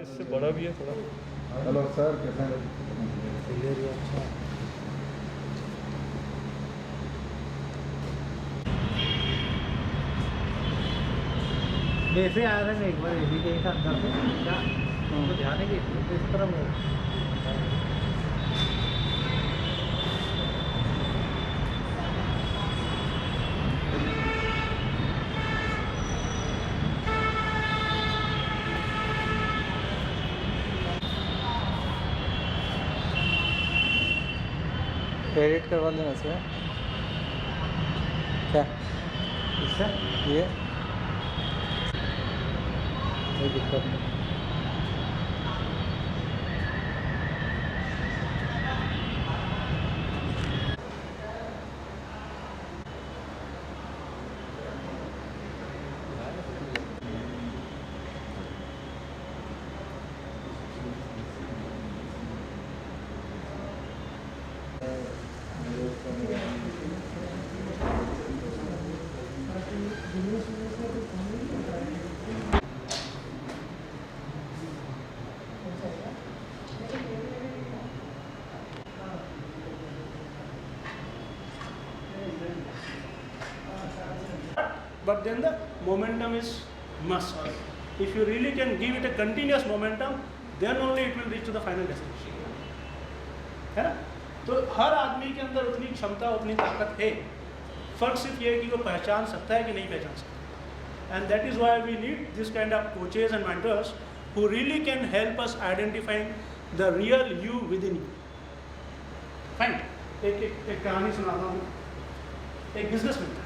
इससे बड़ा भी है थोड़ा। हेलो सर, कैसे हैं? अच्छा वैसे आया था मैं एक बार ऐसी कहीं था अंदर से क्या तो ध्यान है कि इस तरह में एडिट करवा देना इसमें क्या इससे ये कोई दिक्कत नहीं। But then the momentum is must. If you really can give it a continuous momentum, then only it will reach to the final destination. है ना? तो हर आदमी के अंदर उतनी क्षमता उतनी ताकत है, फर्क सिर्फ ये है कि वो पहचान सकता है कि नहीं पहचान सकता। And that is why we need this kind of coaches and mentors who really can help us identifying the real you within you. Fine. एक कहानी सुनाता हूँ। एक बिजनेसमैन था,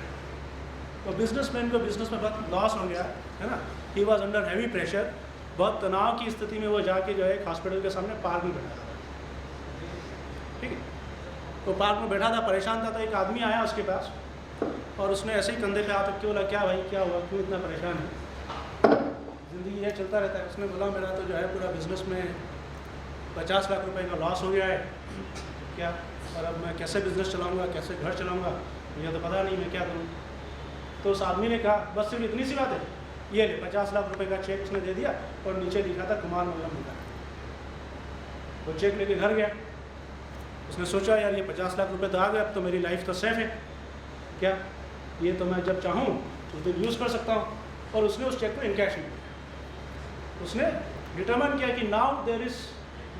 तो बिजनेसमैन को बिजनेस में बहुत लॉस हो गया है ना। He was under heavy pressure, बहुत तनाव की स्थिति में वो जाके जो है एक हॉस्पिटल के सामने पार्क में बैठा था। ठीक है, तो पार्क में बैठा था, परेशान था, तो एक आदमी आया उसके पास और उसने ऐसे ही कंधे पे हाथ रख के बोला, क्या भाई क्या हुआ, क्यों इतना परेशान है, ज़िंदगी ये चलता रहता है। उसने बोला, मेरा तो जो है पूरा बिजनेस में 50 लाख रुपए का लॉस हो गया है, क्या, और अब मैं कैसे बिजनेस चलाऊँगा, कैसे घर चलाऊँगा, मुझे तो पता नहीं मैं क्या करूँ। तो उस आदमी ने कहा, बस सिर्फ इतनी सी बात है, ये ले 50 लाख रुपए का चेक उसने दे दिया और नीचे लिखा था कुमार मंगलम लिखा। वो चेक लेके घर गया, उसने सोचा यार ये 50 लाख रुपए तो आ गए, अब तो मेरी लाइफ तो सेफ है, क्या ये तो मैं जब चाहूँ उस दिन यूज़ कर सकता हूँ। और उसने उस चेक को इनकैश नहीं किया। उसने डिटरमाइन किया कि now there is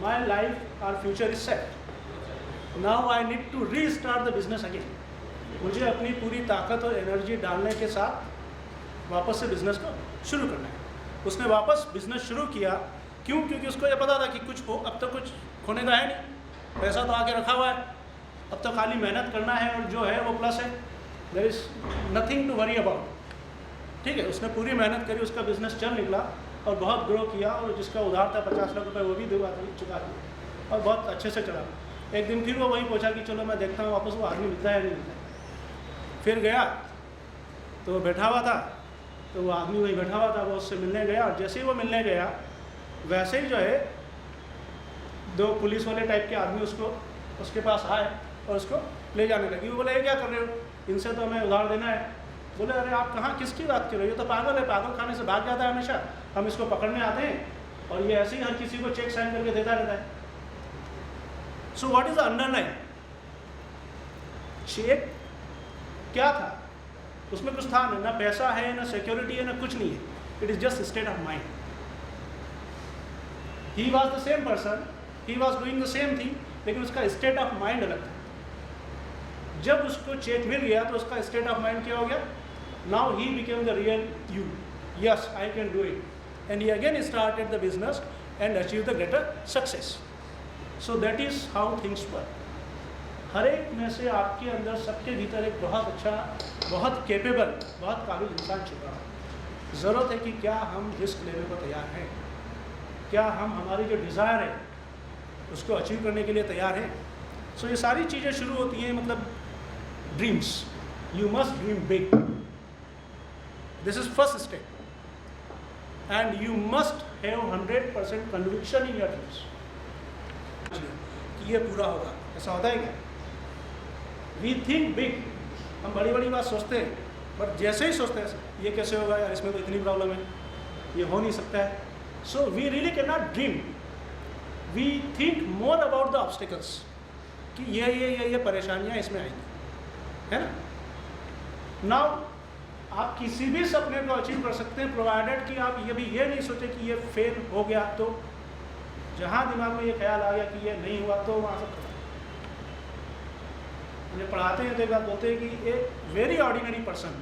my life or future is set, now I need to restart the business again. मुझे अपनी पूरी ताकत और एनर्जी डालने के साथ वापस से बिज़नेस को शुरू करना है। उसने वापस बिज़नेस शुरू किया, क्यों? क्योंकि उसको ये पता था कि कुछ हो, अब तो कुछ खोने का है नहीं, पैसा तो आके रखा हुआ है, अब तो खाली मेहनत करना है और जो है वो प्लस है, there is nothing to worry about. ठीक है, उसने पूरी मेहनत करी, उसका बिज़नेस चल निकला और बहुत ग्रो किया, और जिसका उधार था 50 लाख रुपये वो भी चुका दिया और बहुत अच्छे से चला। एक दिन फिर वो वही पूछा कि चलो मैं देखता हूँ वापस वो आदमी मिलता है नहीं मिलता है। फिर गया तो वो बैठा हुआ था, तो वो आदमी वहीं बैठा हुआ था, वो उससे मिलने गया, और जैसे ही वो मिलने गया वैसे ही जो है 2 पुलिस वाले टाइप के आदमी उसके पास आए और उसको ले जाने लगे। वो बोले, ये क्या कर रहे हो, इनसे तो हमें उधार देना है। बोले, अरे आप कहाँ किसकी बात कर रहे हो, ये तो पागल है, पागल खाने से भाग जाता है हमेशा, हम इसको पकड़ने आते हैं और ये ऐसे ही हर किसी को चेक साइन करके देता रहता है। So what is the underline? Check क्या था उसमें? कुछ था ना पैसा है, ना सिक्योरिटी है, ना कुछ नहीं है। It is just state of mind. He was the same person, he was doing the same thing, लेकिन उसका स्टेट ऑफ माइंड अलग था। जब उसको चेक मिल गया तो उसका स्टेट ऑफ माइंड क्या हो गया? Now he became the real you, yes I can do it, and he again started the business and achieve the greater success. So that is how things work. हर एक में से आपके अंदर, सबके भीतर एक बहुत अच्छा, बहुत कैपेबल, बहुत काबिल इंसान छुपा है। ज़रूरत है कि क्या हम रिस्क लेने को तैयार हैं, क्या हम हमारी जो डिज़ायर है उसको अचीव करने के लिए तैयार हैं। सो ये सारी चीज़ें शुरू होती हैं, मतलब dreams. You must dream big, this is first step, and you must have 100% conviction in your dreams कि ये पूरा होगा। ऐसा होता है क्या? वी थिंक बिग, हम बड़ी बड़ी बात सोचते हैं, बट जैसे ही सोचते हैं ये कैसे होगा यार, इसमें तो इतनी प्रॉब्लम है, ये हो नहीं सकता है, So we really cannot dream. We think more about the obstacles कि ये परेशानियाँ इसमें आएंगी, है ना. Now आप किसी भी सपने को अचीव कर सकते हैं प्रोवाइडेड कि आप ये नहीं सोचे कि ये फेल हो गया, तो जहाँ दिमाग में ये ख्याल आ गया कि ये नहीं हुआ तो वहाँ से खत्म. मुझे पढ़ाते हैं तो एक बात बोलते हैं कि a very ordinary person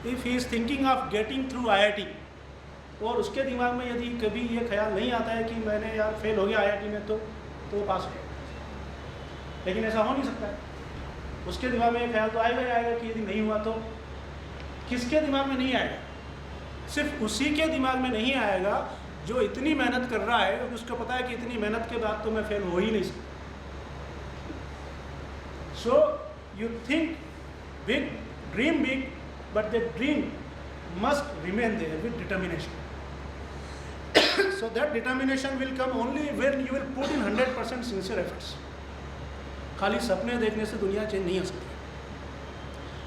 if he is thinking of getting through IIT, और उसके दिमाग में यदि कभी ये ख्याल नहीं आता है कि मैंने यार फेल हो गया IIT में तो वो पास हो गया, लेकिन ऐसा हो नहीं सकता है. उसके दिमाग में ये ख्याल तो आएगा ही आएगा कि यदि नहीं हुआ तो. किसके दिमाग में नहीं आएगा? सिर्फ उसी के दिमाग में नहीं आएगा जो इतनी मेहनत कर रहा है, क्योंकि उसको पता है कि इतनी मेहनत के बाद तो मैं फेल हो ही नहीं सकता. So you think big, dream big, but the dream must remain there with determination. So that determination will come only when you will put in 100% sincere efforts. खाली सपने देखने से दुनिया चेंज नहीं हो सकती.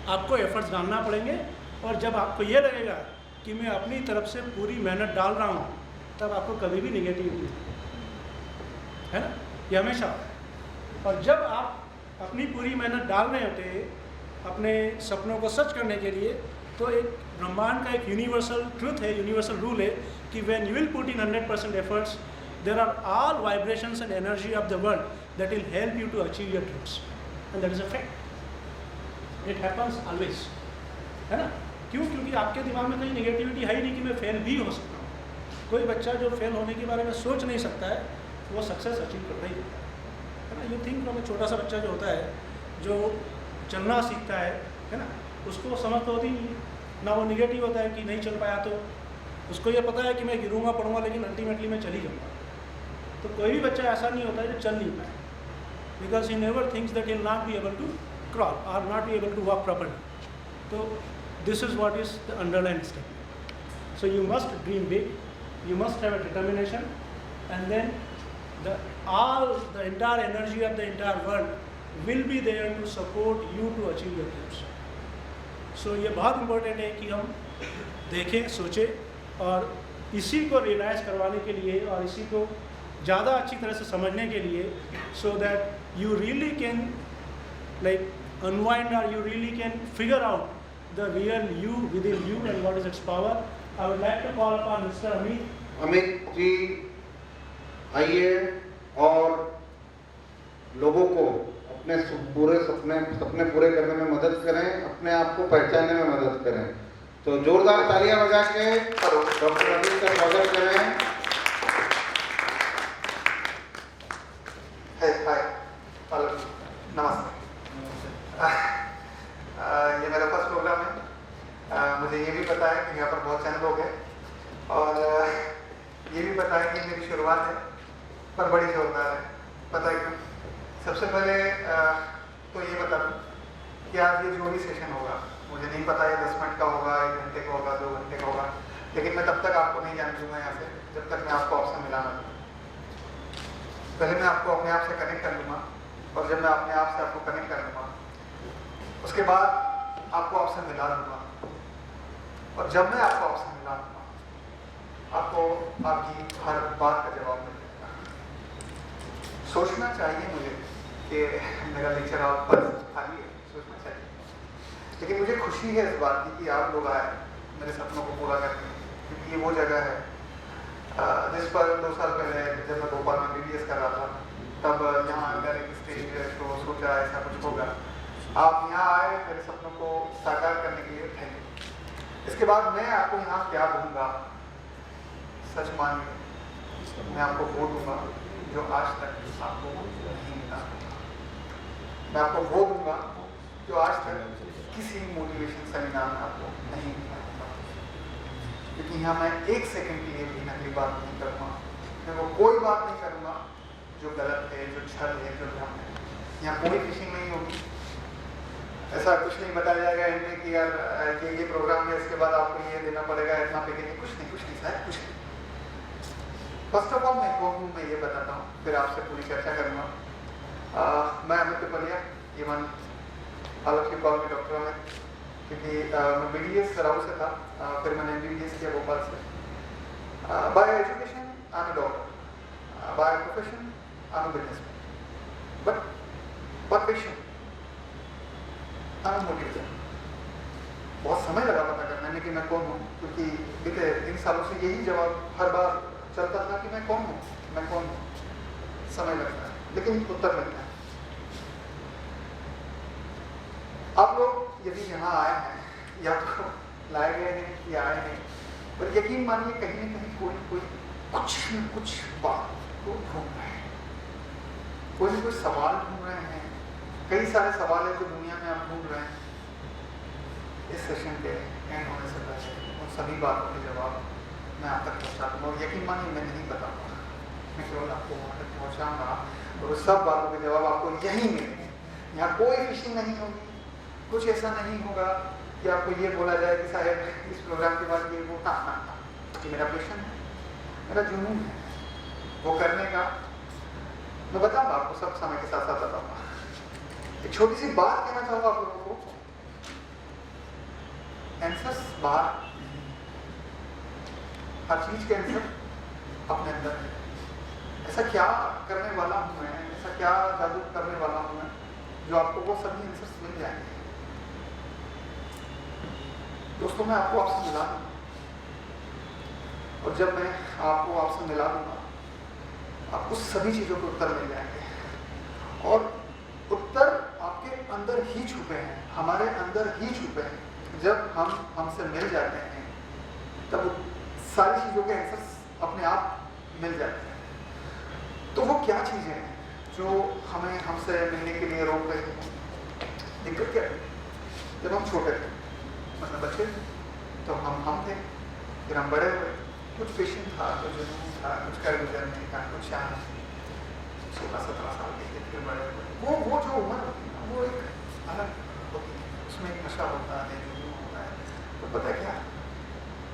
आपको एफर्ट्स डालना पड़ेंगे, और जब आपको ये लगेगा कि मैं अपनी तरफ से पूरी मेहनत डाल रहा हूँ, तब आपको कभी भी निगेटिविटी, है ना, ये हमेशा होता है. और जब आप अपनी पूरी मेहनत डाल रहे होते हैं अपने सपनों को सच करने के लिए, तो एक ब्रह्मांड का एक यूनिवर्सल ट्रूथ है, यूनिवर्सल रूल है कि when you will put in 100% efforts, there are all vibrations and energy of the world that will help you to achieve your dreams, and that is a fact. It happens always, है ना. क्यों? क्योंकि आपके दिमाग में कहीं negativity है ही नहीं कि मैं फेल भी हो सकता हूँ. कोई बच्चा जो फेल होने के बारे में सोच नहीं सकता है, वो सक्सेस अचीव करता ही है ना. यू थिंक फ्रॉम छोटा सा बच्चा जो होता है, जो चलना सीखता है ना, उसको समझ तो होती नहीं ना, वो निगेटिव होता है कि नहीं चल पाया, तो उसको ये पता है कि मैं गिरूंगा पड़ूंगा लेकिन अल्टीमेटली मैं चल ही जाऊँगा. तो कोई भी बच्चा ऐसा नहीं होता है जो चल नहीं पाए, because he never thinks that he will not be able to crawl और not be able to walk properly. तो this is what is the underline step. So you must dream big, you must have a determination, and then the entire energy of the entire world will be there to support you to achieve your dreams. So ये बहुत important है कि हम देखें, सोचें, और इसी को रियलाइज करवाने के लिए और इसी को ज़्यादा अच्छी तरह से समझने के लिए, so that you really can like unwind, or you really can figure out the real you within you and what is its power. I would like to call upon Mr. Amit ji आइए और लोगों को अपने पूरे सपने पूरे करने में मदद करें, अपने आप को पहचानने में मदद करें. तो जोरदार तालियां बजा के डॉक्टर अमित का स्वागत करें. नमस्ते. ये मेरा फर्स्ट प्रोग्राम है. मुझे ये भी पता है कि यहाँ पर बहुत सारे लोग हैं, और ये भी पता है कि मेरी शुरुआत है पर बड़ी जोरदार है. पता है क्यों? सबसे पहले तो ये बता दूँ कि आज ये जो भी सेशन होगा, मुझे नहीं पता ये 10 मिनट का होगा, 1 घंटे का होगा, 2 घंटे का होगा, लेकिन मैं तब तक आपको नहीं जान दूंगा यहाँ से जब तक मैं आपको ऑप्शन मिला ना. पहले मैं आपको अपने आप से कनेक्ट कर लूँगा, और जब मैं अपने आप से आपको कनेक्ट कर लूँगा, उसके बाद आपको ऑप्शन मिला दूँगा, और जब मैं आपको ऑप्शन मिला दूँगा, आपको आपकी हर बात का जवाब मिल जाएगा. सोचना चाहिए मुझे कि मेरा लेक्चर आप पर खाली है, सोचना चाहिए, लेकिन मुझे खुशी है इस बात की कि आप लोग आए मेरे सपनों को पूरा करने, क्योंकि ये वो जगह है जिस पर 2 साल पहले जब मैं भोपाल में BBS कर रहा था, तब यहाँ अंदर एक स्टेज तो सोचा ऐसा कुछ होगा. आप यहाँ आए मेरे सपनों को साकार करने के लिए, थैंक यू. इसके बाद मैं आपको यहाँ क्या दूंगा, सच मानिए, मैं आपको वो दूंगा जो आज तक आपको नहीं मिला. मैं आपको वो दूंगा जो आज तक किसी मोटिवेशन सेमिनार में आपको नहीं मिला. क्योंकि यहाँ मैं 1 सेकंड के लिए भी नकली बात नहीं करूँगा, मैं वो कोई बात नहीं करूँगा जो गलत है, जो छल है, जो भ्रम है. यहाँ कोई फिशिंग नहीं होगी. ऐसा कुछ नहीं बताया जाएगा इनमें कि यार ये प्रोग्राम है, इसके बाद आपको ये देना पड़ेगा, इतना पे के. कुछ नहीं सर, कुछ नहीं. फर्स्ट ऑफ ऑल मैं कौन हूँ मैं ये बताता हूँ, फिर आपसे पूरी चर्चा करूँगा. मैं Amit Pipliya, even all of you call me doctor Amit, क्योंकि मैं BDS राउ से था, फिर मैंने MBBS किया भोपाल से. Bye education profession, I'm a businessman. But perfection, I'm a motivator. बहुत समय लगा पता करने में कि मैं कौन हूँ, क्योंकि बीते 3 सालों से यही जवाब हर बार चलता था कि मैं कौन हूँ, मैं कौन हूँ। समय लगता है, लेकिन उत्तर मिलता है। आप लोग यदि यहाँ आए हैं, या तो लाए गए हैं या आए हैं, पर यकीन मानिए कहीं न कहीं कोई कुछ न कुछ बात को ढूंढ रहे हैं, कोई न कोई सवाल ढूंढ रहे हैं। कई सारे सवाल हैं जो दुनिया में आप ढूंढ रहे हैं। इस सेशन के एंड होने से पहले उन सभी बातों के जवाब मैं आप तक पहुँचा दूँगा, और यकीन मानिए मैं नहीं बताऊँगा, मैं केवल आपको वहाँ तक पहुँचाऊँगा, और उस सब बातों के जवाब आपको यहीं मिलेंगे। यहाँ कोई फिशिंग नहीं होगी, कुछ ऐसा नहीं होगा कि आपको ये बोला जाए कि साहब इस प्रोग्राम के बाद ये वो ना। ये मेरा पैशन है, मेरा जुनून है वो करने का। मैं बताऊँगा आपको, सब समय के साथ साथ बताऊँगा। एक छोटी सी बात कहना चाहूँगा आप लोगों को, आंसर्स बाहर, हर चीज के आंसर अपने अंदर है। ऐसा क्या करने वाला हूँ मैं, ऐसा क्या जादू करने वाला हूँ मैं, जो आपको वो सभी आंसर्स मिल जाएंगे। दोस्तों, मैं आपको आपसे मिला दूंगा, और जब मैं आपको आपसे मिला दूंगा, आपको सभी चीजों के उत्तर मिल जाएंगे, और उत्तर आपके अंदर ही छुपे हैं, हमारे अंदर ही छुपे हैं। जब हम हमसे मिल जाते हैं, तब सारी चीजों के आंसर्स अपने आप मिल जाते हैं। तो वो क्या चीजें हैं जो हमें हमसे मिलने के लिए रोक रही हैं? दिक्कत क्या है? जब हम छोटे थे, मतलब बच्चे थे, तो हम थे, फिर हम बड़े हुए, कुछ पेशेंट था, कुछ जुनून था, कुछ कर गुजरने का, कुछ 16-17 साल के थे, फिर बड़े हुए। वो जो उम्र होती है, वो एक अलग होती है, उसमें एक नशा होता है, जुनून होता है। तो पता है क्या,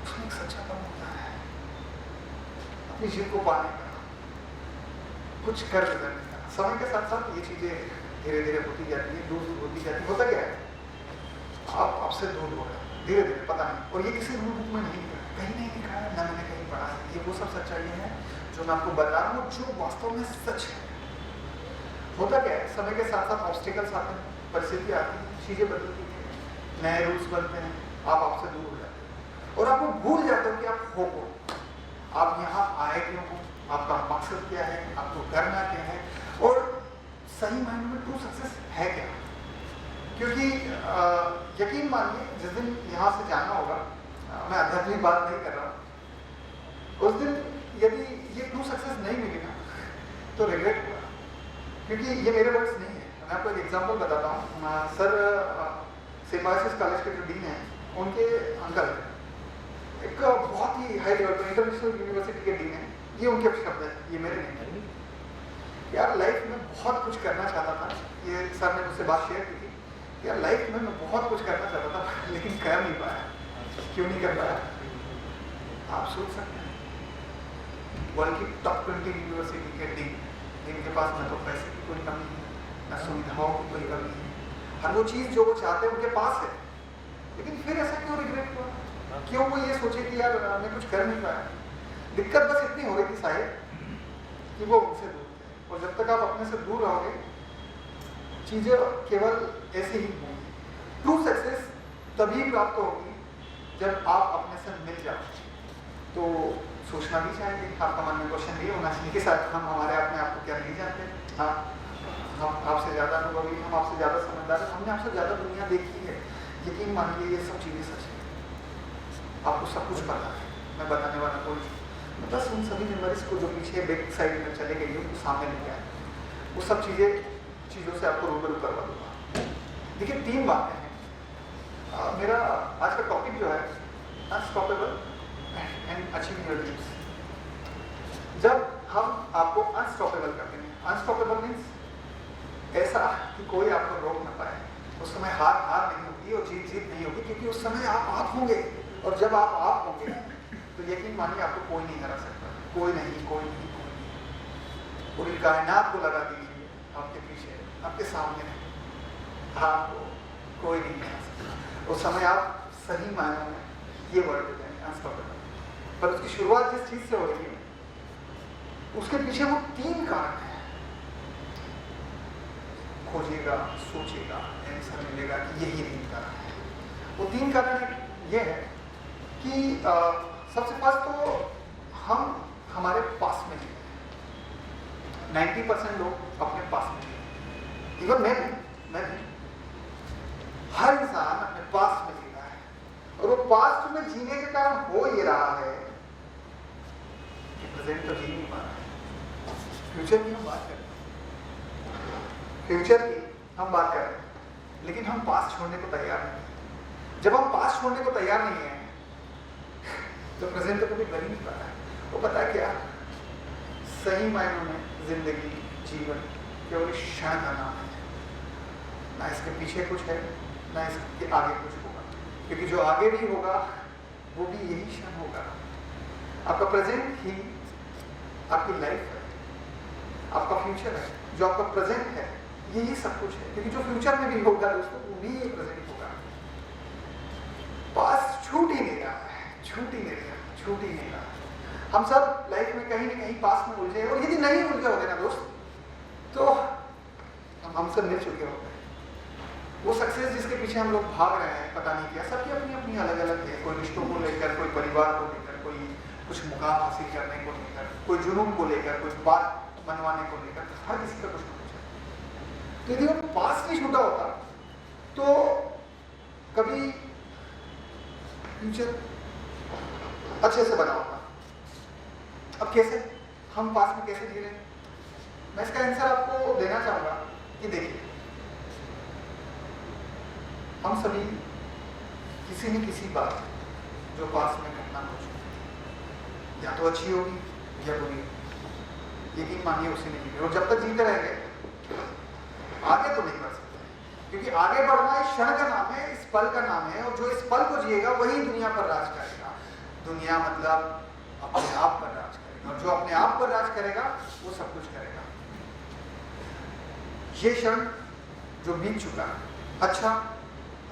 उसमें एक सच्चापन होता है, अपनी जिद को पाने का, कुछ कर गुजरने का। समय के साथ साथ ये चीजें धीरे धीरे होती जाती है, दूर होती जाती है। होता क्या है, आप आपसे दूर हो रहे हैं धीरे धीरे, पता नहीं, और ये किसी रूल बुक में नहीं लिखा, कहीं नहीं लिखा है, ना मैंने कहीं पढ़ा है। ये वो सब सच्चाई है जो मैं आपको बता रहा हूँ, जो वास्तव में सच है। होता क्या है, समय के साथ साथ ऑब्स्टिकल्स आते हैं, परिस्थिति आती है, चीजें बदलती हैं, नए रूल्स बनते हैं, आप आपसे दूर हो जाते हैं, और आपको भूल जाते हो कि आप हो कौन, आप यहाँ आए क्यों हो, आपका मकसद क्या है, आपको करना क्या है, और सही मायने में ट्रू सक्सेस है क्या। क्योंकि यकीन मानिए, जिस दिन यहाँ से जाना होगा, मैं आध्यात्मिक बात नहीं कर रहा हूँ, उस दिन यदि ये ट्रू सक्सेस नहीं मिलेगा तो रिग्रेट होगा। क्योंकि ये मेरे वर्ड्स नहीं है, मैं आपको एक एग्जांपल बताता हूँ। सर सिम्बायोसिस कॉलेज के जो डीन हैं, उनके अंकल एक बहुत ही हाई लेवल पर इंटरनेशनल यूनिवर्सिटी के डीन हैं, ये उनके शब्द हैं, ये मेरे नहीं है। यार लाइफ में बहुत कुछ करना चाहता था, ये सर ने मुझसे बात शेयर की थी, यार लाइफ में मैं बहुत कुछ करना चाहता था, लेकिन कर नहीं पाया। क्यों नहीं कर पाया? आप सोच सकते हैं, वर्ल्ड की टॉप 20 यूनिवर्सिटी के डीन, जिनके पास न तो पैसे की कोई कमी है, न सुविधाओं की कोई कमी है, हर वो चीज़ जो वो चाहते हैं उनके पास है, लेकिन फिर ऐसा क्यों रिग्रेट हुआ? क्यों वो ये सोचे कि यार मैं कुछ कर नहीं पाया? दिक्कत बस इतनी हो रही थी शायद कि वो उनसे दूर थे, और जब तक आप अपने से दूर रहोगे, चीज़ें केवल ऐसे ही होंगी। ट्रू सक्सेस तभी प्राप्त होगी जब आप अपने से मिल जाओ। तो सोचना भी चाहिए, आपका मन में क्वेश्चन ये होना चाहिए कि शायद हम हमारे आप में आपको क्या नहीं जानते। हाँ, हम आपसे ज़्यादा अनुभवी, हम आपसे ज़्यादा समझदार, हमने आपसे ज़्यादा दुनिया देखी है। यकीन मानिए ये सब चीज़ें सच है, आपको सब कुछ पता है, मैं बताने वाला कोई नहीं। बस उन सभी मेमोरीज को जो पीछे बैक साइड में चले गई हो, सामने लेके आए, वो सब चीज़ों से आपको रूबरू करवा दूँगा। देखिए 3 बातें हैं। मेरा आज का टॉपिक जो है unstoppable and achieving your dreams. जब हम आपको अनस्टॉपेबल करते हैं, अनस्टॉपेबल मीन्स ऐसा कि कोई आपको रोक ना पाए, उस समय हार नहीं होगी और जीत नहीं होगी, क्योंकि उस समय आप होंगे, और जब आप होंगे तो यकीन मानिए आपको कोई नहीं हरा सकता, कोई नहीं। पूरी कायनात को लगा दीजिए आपके पीछे, आपके सामने, आपको कोई नहीं हरा सकता। उस समय आप सही मायनों में ये वर्ड देते हैं अनस्टॉपेबल। पर उसकी शुरुआत जिस चीज़ से हो रही है उसके पीछे वो 3 कारण है। खोजेगा, सोचेगा, आंसर मिलेगा कि यही 3 कारण है। वो 3 कारण ये है कि सबसे फर्स्ट तो हम हमारे पास में जीते हैं। 90% लोग अपने पास में जीते हैं। इवन मैं भी हर इंसान अपने पास्ट में जी रहा है, और वो पास्ट में जीने के कारण हो ये रहा है कि प्रेजेंट तो जी नहीं पा रहा है। फ्यूचर की हम बात कर रहे हैं, लेकिन हम पास्ट छोड़ने को तैयार नहीं है। जब हम पास्ट छोड़ने को तैयार नहीं है तो प्रेजेंट तो कभी बन ही नहीं पा रहा है। वो पता है क्या, सही मायनों में जिंदगी, जीवन केवल क्षण का नाम है। ना इसके पीछे कुछ है, ना इसके आगे कुछ होगा, क्योंकि जो आगे भी होगा वो भी यही क्षण होगा। आपका प्रेजेंट ही आपकी लाइफ है, आपका फ्यूचर है। जो आपका प्रेजेंट है यही सब कुछ है, क्योंकि जो फ्यूचर में भी होगा दोस्तों वो भी ये प्रेजेंट होगा। पास्ट छूट ही नहीं रहा है, छूट ही नहीं रहा। हम सब लाइफ में कहीं ना कहीं पास्ट में उलझे, और यदि नहीं उलझे होते ना दोस्त तो हम सब मिल चुके होते। वो सक्सेस जिसके पीछे हम लोग भाग रहे हैं, पता नहीं क्या, सबकी अपनी अपनी अलग अलग है। कोई रिश्तों को लेकर, कोई परिवार को लेकर, कोई कुछ मुकाम हासिल करने को लेकर, कोई जुनून को लेकर, कोई बात मनवाने को लेकर, हर किसी का कुछ ना कुछ है। तो यदि वो पास्ट नहीं छूटा होता तो कभी फ्यूचर अच्छे से बना होता। अब कैसे हम पास्ट में कैसे जी रहे हैं, मैं इसका आंसर आपको देना चाहूंगा कि देखिए, हम सभी किसी न किसी बात जो पास में घटना हो चुकी, या तो अच्छी होगी या बुरी, यकीन मानिए उसी में जीते। और जब तक जीते रहेंगे आगे तो नहीं बढ़ सकते, क्योंकि आगे बढ़ना इस क्षण का नाम है, इस पल का नाम है। और जो इस पल को जिएगा वही दुनिया पर राज करेगा। दुनिया मतलब अपने आप पर राज करेगा, और जो अपने आप पर राज करेगा वो सब कुछ करेगा। ये क्षण जो बीत चुका, अच्छा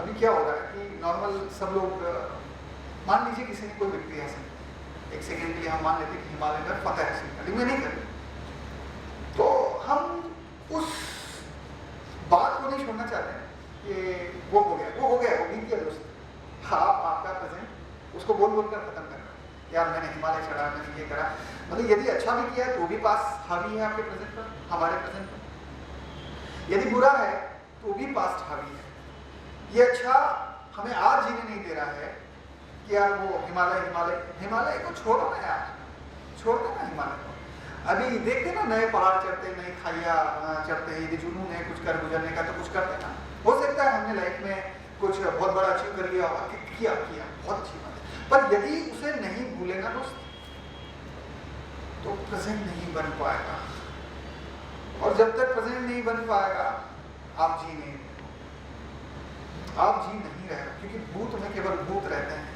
अभी क्या हो रहा है कि नॉर्मल सब लोग, मान लीजिए किसी ने कोई विक्ट्री हासिल, एक सेकेंड के लिए हम मान लेते कि हिमालय में फतेह हासिल कर ली, मैं नहीं कर, तो हम उस बात को नहीं छोड़ना चाहते हैं कि वो हो गया, वो बीत गया दोस्त। हाँ, आपका प्रेजेंट उसको बोल कर खत्म कर रहा है, यार मैंने हिमालय चढ़ा, मैंने ये करा। मतलब यदि अच्छा भी किया है तो भी पास हावी है आपके प्रेजेंट पर, हमारे प्रेजेंट पर। यदि बुरा है तो भी पास्ट हावी है। ये अच्छा हमें आज जीने नहीं दे रहा है कि यार वो हिमालय को छोड़ो ना यार, छोड़ दो ना हिमालय को। अभी देखते ना नए पहाड़ चढ़ते, नई खाइया चढ़ते हैं, यदि जुनून है कुछ कर गुजरने का तो कुछ करते ना। हो सकता है हमने लाइफ में कुछ बहुत बड़ा अचीव कर लिया और किया बहुत अच्छी बात है, पर यदि उसे नहीं भूलेगा दोस्त तो प्रेजेंट नहीं बन पाएगा। और जब तक प्रेजेंट नहीं बन पाएगा आप जी नहीं रहे, क्योंकि भूत में केवल भूत रहते हैं,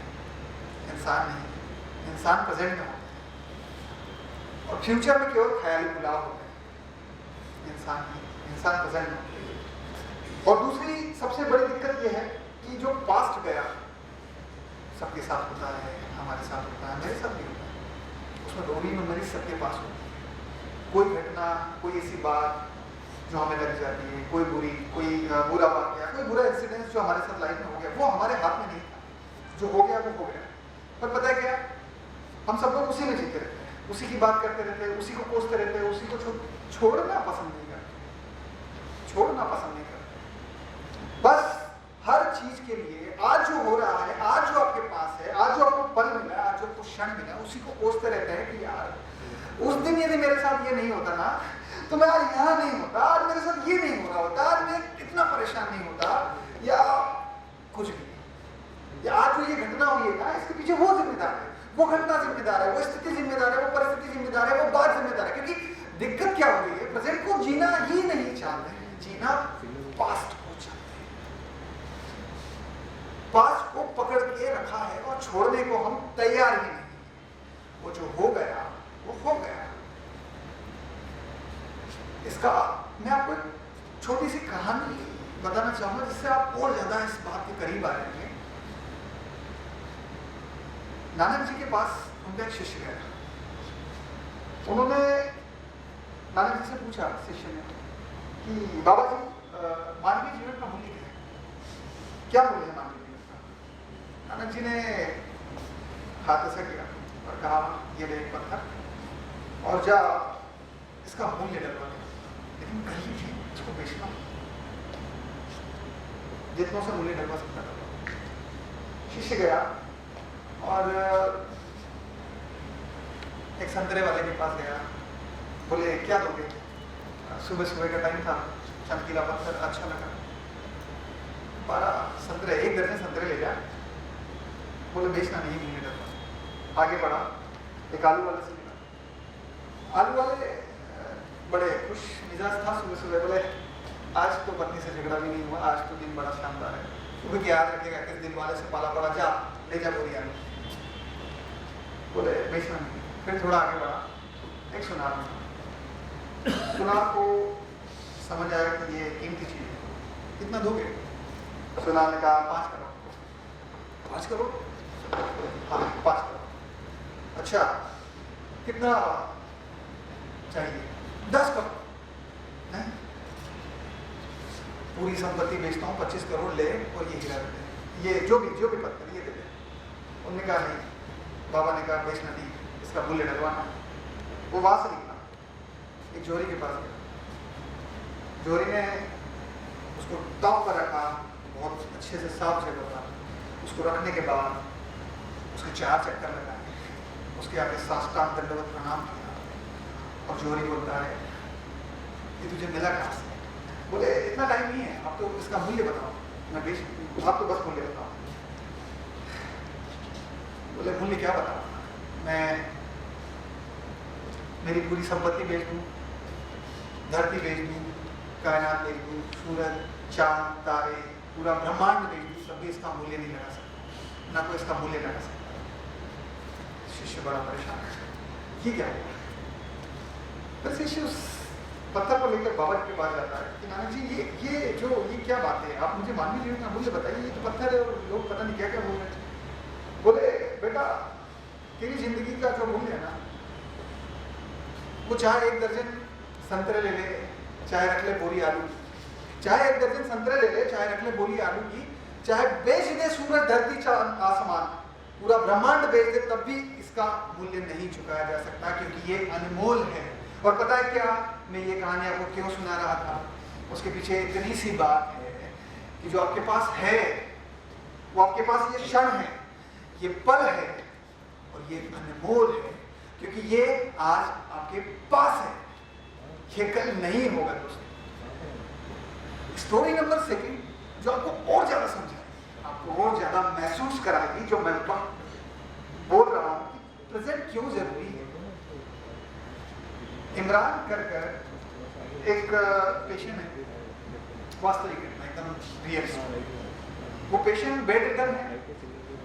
इंसान नहीं। इंसान प्रेजेंट में होते हैं और फ्यूचर में केवल ख्याली गुलाब होते हैं, इंसान प्रेजेंट में होते हैं। और दूसरी सबसे बड़ी दिक्कत यह है कि जो पास्ट गया सबके साथ होता है, हमारे साथ होता है, मेरे साथ भी होता है, उसमें रोवी मेमोरी सबके पास होती है। कोई घटना, कोई ऐसी बात जो हमें लग जाती है, कोई बुरा वाक़या, कोई बुरा इंसिडेंस जो हमारे साथ लाइफ में हो गया, वो हमारे हाथ में नहीं था। जो हो गया वो हो गया। पर पता है क्या, हम सब लोग उसी में जीते रहते हैं, उसी की बात करते रहते हैं, उसी को कोसते रहते हैं, उसी को छोड़ना पसंद नहीं करते। बस हर चीज के लिए आज जो हो रहा है, आज जो आपके पास है, आज जो आपको पल मिला, आज जो आपको क्षण मिला, उसी को कोसते रहते हैं कि यार उस दिन यदि मेरे साथ ये नहीं होता ना तो मैं आज यहाँ नहीं होता, आज मेरे साथ ये नहीं हो रहा होता, आज मैं इतना परेशान नहीं होता, या कुछ भी, या आज जो ये घटना हुई है ना इसके पीछे वो जिम्मेदार है, वो घटना जिम्मेदार है, वो स्थिति जिम्मेदार है, वो परिस्थिति जिम्मेदार है, वो बात जिम्मेदार है। क्योंकि दिक्कत क्या हो गई है, प्रेजेंट को जीना ही नहीं चाहते हैं, जीना पास्ट को चाहते हैं। पास्ट को पकड़ के रखा है और छोड़ने को हम तैयार ही नहीं। वो जो हो गया वो हो गया। इसका मैं आपको एक छोटी सी कहानी बताना चाहूंगा जिससे आप और ज्यादा इस बात के करीब आ जाएंगे। नानक जी के पास उनका एक शिष्य गया, उन्होंने नानक जी से पूछा शिष्य ने कि बाबा जी मानवीय जीवन का मूल्य क्या है, क्या मूल्य है मानवीय जीवन का? नानक जी ने हाथ ऐसा किया और कहा ये ले एक पत्थर और जा इसका मूल्य डलवा दे, लेकिन कहीं भी इसको बेचना, जितना से मूल्य डलवा सकता था। शिष्य गया और एक संतरे वाले के पास गया, बोले क्या दोगे? सुबह सुबह का टाइम था, चमकीला पत्थर अच्छा लगा, 12 संतरे, 1 दर्जन संतरे ले गया। बोले बेचना नहीं, मूल्य डलवा। आगे बढ़ा, एक आलू वाले से मिला। आलू वाले बड़े खुश मिजाज था, सुबह सुबह बोले आज तो पत्नी से झगड़ा भी नहीं हुआ, आज तो दिन बड़ा शानदार है। क्योंकि याद रखेगा किस दिन वाले से पाला पड़ा, जा ले जा बोरी आलू। बोले बेचना नहीं। फिर थोड़ा आगे बढ़ा, एक सुनार मिला। सुनार को समझ आया कि ये कीमती चीज है, कितना दोगे? सुनार ने कहा 5 करोड़। 5 करोड़? हाँ 5 करोड़। अच्छा कितना चाहिए? 10 करोड़। नहीं, पूरी संपत्ति बेचता हूँ, 25 करोड़ ले और ये हीरा दे, ये जो भी पत्थर ये दे दे। उन्होंने कहा नहीं। बाबा ने कहा बेचना नहीं, इसका मूल्य डलवाना। वो वहां से निकला, एक जोरी के पास गया। जोरी ने उसको टॉप पर रखा, बहुत अच्छे से साफ जगह पर। उसको रखने के बाद उसके 4 चक्कर लगाए, उसके आगे साष्टांग दंडवत प्रणाम किया और जोरी बोलता है ये तुझे मिला कहाँ से? बोले इतना टाइम नहीं है, आप तो इसका मूल्य बताओ, मैं बेच, आप तो बस मूल्य बताओ। बोले मूल्य क्या बताओ, मैं मेरी पूरी संपत्ति बेच दूँ, धरती बेच दूँ, कायनात बेच दूँ, सूरज, चांद, तारे, पूरा ब्रह्मांड बेच दूँ, सब भी इसका मूल्य नहीं लगा सकता, ना कोई इसका मूल्य लगा सकता। शिष्य बड़ा परेशान है, ये क्या हुआ? फिर शिष्य उस पत्थर को लेकर बाबा के पास जाता है कि नानक जी ये क्या बात है, आप मुझे मानवीय जीवन का मूल्य बताइए, ये तो पत्थर है और लोग पता नहीं क्या क्या बोल रहे हैं। बोले बेटा तेरी जिंदगी का जो मूल्य है ना, वो चाहे 1 दर्जन संतरे ले ले, चाहे रख ले बोरी आलू की, चाहे 1 दर्जन संतरे ले ले, चाहे रख ले बोरी आलू की, चाहे बेच दे सूरज धरती आसमान, पूरा ब्रह्मांड बेच दे, तब भी इसका मूल्य नहीं चुकाया जा सकता, क्योंकि ये अनमोल है। और पता है क्या, मैं ये कहानी आपको क्यों सुना रहा था? उसके पीछे इतनी सी बात है कि जो आपके पास है वो आपके पास ये क्षण है, ये पल है और ये अनमोल है, क्योंकि ये आज आपके पास है, ये कल नहीं होगा। दोस्तों स्टोरी नंबर 2 जो आपको और ज्यादा समझाएगी, आपको और ज्यादा महसूस कराएगी, जो मैं बोल रहा हूं कि प्रेजेंट क्यों जरूरी है। इमरान कर एक पेशेंट है, वास्तविक घटना, एकदम रियल स्टोरी। वो पेशेंट बेड रिडन है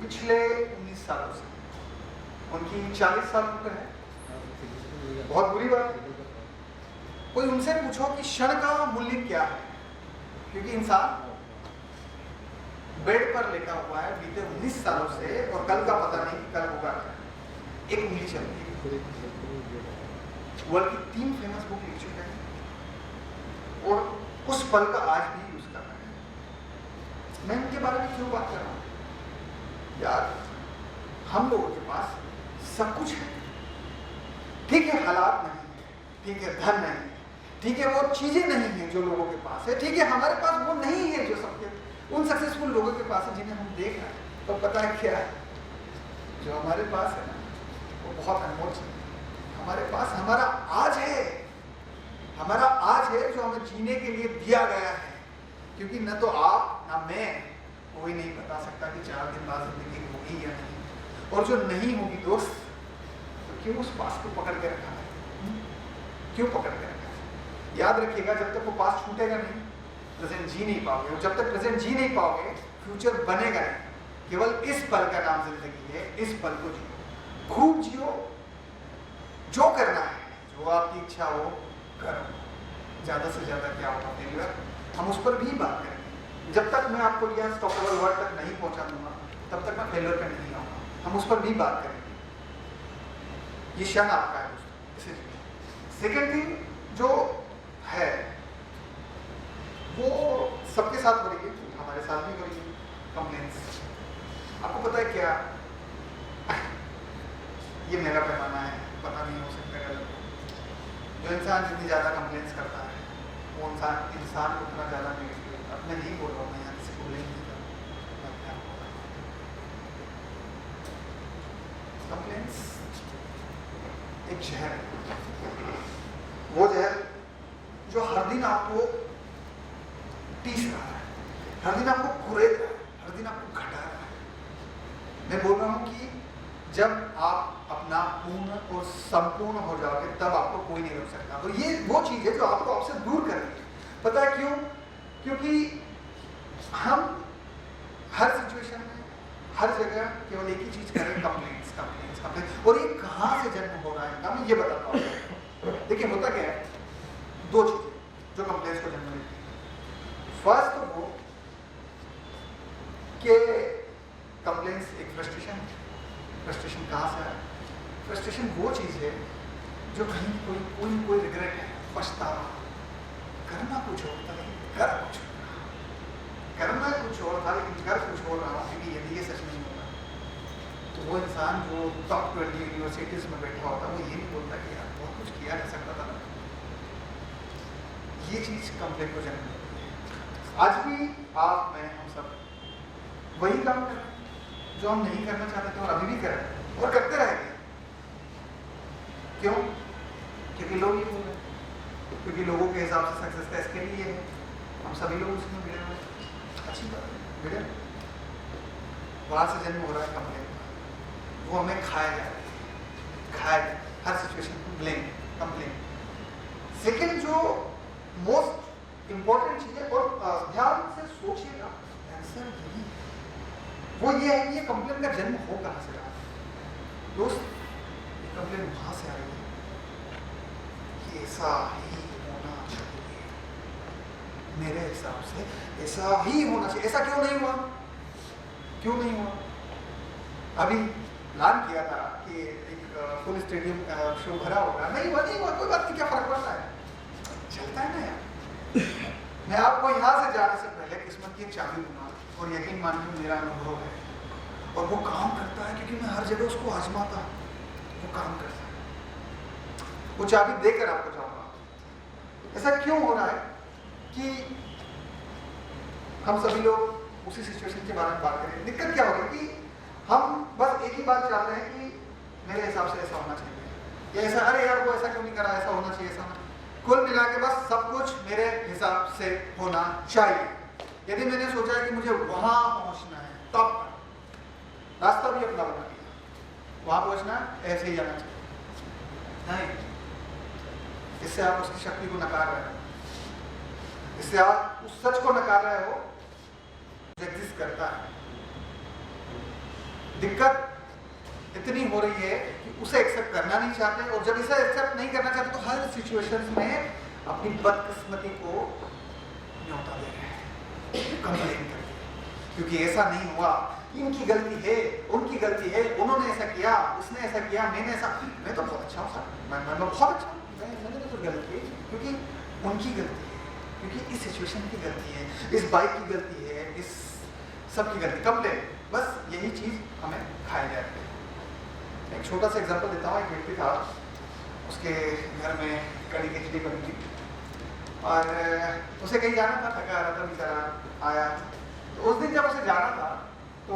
पिछले 19 सालों से, उनकी 40 साल उम्र है, बहुत बुरी बात है। कोई उनसे पूछो कि क्षण का मूल्य क्या है, क्योंकि इंसान बेड पर लेटा हुआ है बीते 19 सालों से और कल का पता नहीं कि कल होगा क्या। एक उंगली चल रही है, वर्ल्ड की 3 फेमस बुक लिख चुके हैं और उस पल का आज भी यूज कर रहे हैं। मैं उनके बारे में क्यों बात कर रहा हूँ यार, हम लोगों के पास सब कुछ है, ठीक है, हालात नहीं है, ठीक है, धन नहीं है, ठीक है, वो चीजें नहीं है जो लोगों के पास है, ठीक है, हमारे पास वो नहीं है जो सबके उन सक्सेसफुल लोगों के पास है जिन्हें हम देख रहे हैं। तो पता है क्या है, जो हमारे पास है ना, वो बहुत अनमोल चीज है। हमारे पास हमारा आज है, हमारा आज है जो हमें जीने के लिए दिया गया है, क्योंकि न तो आप ना मैं, कोई नहीं बता सकता कि 4 दिन बाद जिंदगी होगी या नहीं, और जो नहीं होगी दोस्त, तो क्यों उस पास को पकड़ के रखा है, क्यों पकड़ के रखा है? याद रखिएगा, जब तक वो पास छूटेगा नहीं, प्रेजेंट जी नहीं पाओगे, और जब तक प्रेजेंट जी नहीं पाओगे, फ्यूचर बनेगा नहीं। केवल इस पल का नाम जिंदगी है, इस पल को जियो, खूब जियो, जो करना है, जो आपकी इच्छा हो करो, ज्यादा से ज्यादा क्या होगा फेलियर, हम उस पर भी बात करेंगे। जब तक मैं आपको यह स्टॉपेबल वर्ड तक नहीं पहुंचा दूंगा, तब तक मैं फेलियर पे नहीं आऊंगा, हम उस पर भी बात करेंगे। ये क्षण आपका है दोस्तों, इसे सेकेंड थिंग जो है वो सबके साथ हो रही है, हमारे साथ भी हो रही है कंप्लेंट्स। आपको पता है क्या, ये मेरा पैमाना है, पता नहीं हो सकता गलत। जो इंसान जितनी ज़्यादा कंप्लेंट्स करता है वो इंसान उतना ज़्यादा नेगेटिव होता है। मैं नहीं बोल रहा हूँ, मैं यहाँ किसी को नहीं देता, कंप्लेंट्स एक जहर है, वो जहर जो हर दिन आपको टीस रहा है, हर दिन आपको कुरेद रहा है, हर दिन आपको घटा रहा है। मैं बोल रहा हूँ कि जब आप अपना पूर्ण और संपूर्ण हो जाओगे तब आपको कोई नहीं रोक सकता। तो ये वो चीज़ है जो आपको आपसे दूर कर रही है। पता है क्यों? क्योंकि हम हर सिचुएशन में हर जगह केवल एक ही चीज़ करें, कंप्लेंट्स कंप्लेंट्स कंप्लेंट्स। और ये कहाँ से जन्म हो रहा है मैं ये बताता हूँ। देखिए होता क्या है, दो चीज़ें जो कंप्लेंट्स को जन्म देती है। फर्स्ट तो वो कि कंप्लेंट्स एक फ्रस्ट्रेशन है। फ्रस्ट्रेशन कहाँ से आया? फ्रस्ट्रेशन वो चीज़ है जो कहीं कोई रिग्रेट है, पछतावा, करना कुछ और था लेकिन कर कुछ और रहा, करना कुछ और था लेकिन कर कुछ और रहा, क्योंकि यदि ये सच नहीं होता तो वो इंसान जो टॉप 20 यूनिवर्सिटीज़ में बैठा होता वो ये नहीं बोलता कि यार बहुत कुछ किया जा सकता था। ये चीज़ कंप्लेंट को जन्म देती है। आज भी आप, मैं, हम सब वही काम कर रहे हैं जो हम नहीं करना चाहते थे और अभी भी कर रहे हैं और करते रहेंगे। क्यों? क्योंकि लोग ये बोल रहे हैं, क्योंकि लोगों के हिसाब से सक्सेस का इसके लिए है, हम सभी लोग उसमें भिड़े हुए हैं। अच्छी बात है, भिड़े वहाँ से जन्म हो रहा है कंप्लेंट, वो हमें खाया जा रहा है, खाया जाए हर सिचुएशन को ब्लेम कंप्लेंट। सेकेंड जो मोस्ट इम्पोर्टेंट चीज़ है और ध्यान से सोचिएगा, आंसर यही है, वो ये है कि ये कंप्लेंट का जन्म हो कहाँ से रहा है। दोस्त, ये कंप्लेंट वहाँ से आ रही है कि ऐसा ही होना चाहिए, मेरे हिसाब से ऐसा ही होना चाहिए। ऐसा क्यों नहीं हुआ? क्यों नहीं हुआ? अभी प्लान किया था कि एक फुल स्टेडियम शो भरा होगा, नहीं हुआ, कोई बात नहीं, क्या फर्क पड़ता है, चलता है ना यार। मैं आपको यहाँ से जाने से पहले किस्मत की एक चाबी दूंगा और यकीन मानिए मेरा अनुभव है और वो काम करता है, क्योंकि मैं हर जगह उसको आजमाता, वो काम करता है। वो चाबी देकर आपको जाऊंगा। ऐसा क्यों हो रहा है कि हम सभी लोग उसी सिचुएशन के बारे में बात करें? दिक्कत क्या हो रही है कि हम बस एक ही बात चाहते हैं कि मेरे हिसाब से ऐसा होना चाहिए, या ऐसा, अरे यार वो ऐसा क्यों नहीं करा, ऐसा होना चाहिए, ऐसा होना। कुल मिला के बस सब कुछ मेरे हिसाब से होना चाहिए। यदि मैंने सोचा कि मुझे वहां पहुंचना है, टॉप पर रास्ता भी अपना बना दिया, वहां पहुंचना ऐसे ही जाना चाहिए। नहीं, इससे आप उसकी शक्ति को नकार रहे हो, इससे आप उस सच को नकार रहे हो जो एग्जिस्ट करता है। दिक्कत इतनी हो रही है कि उसे एक्सेप्ट करना नहीं चाहते, और जब इसे एक्सेप्ट नहीं करना चाहते तो हर सिचुएशन में अपनी बदकिस्मती को न्योता दे रहे हैं, कंप्लेन करके, क्योंकि ऐसा नहीं हुआ, इनकी गलती है, उनकी गलती है, उन्होंने ऐसा किया, उसने ऐसा किया, मैंने ऐसा, मैं तो बहुत अच्छा हूँ सर, मैं बहुत अच्छा हूँ, मैंने तो गलती है क्योंकि उनकी गलती है, क्योंकि इस सिचुएशन की गलती है, इस बाइक की गलती है, इस सब की गलती, कंप्लेन। बस यही चीज़ हमें खाई जाती है। एक छोटा सा एग्जांपल देता हूँ। एक व्यक्ति था, उसके घर में कड़ी खिचड़ी बनी थी और उसे कहीं जाना था, थका रहा था बेचारा, आया तो उस दिन जब उसे जाना था तो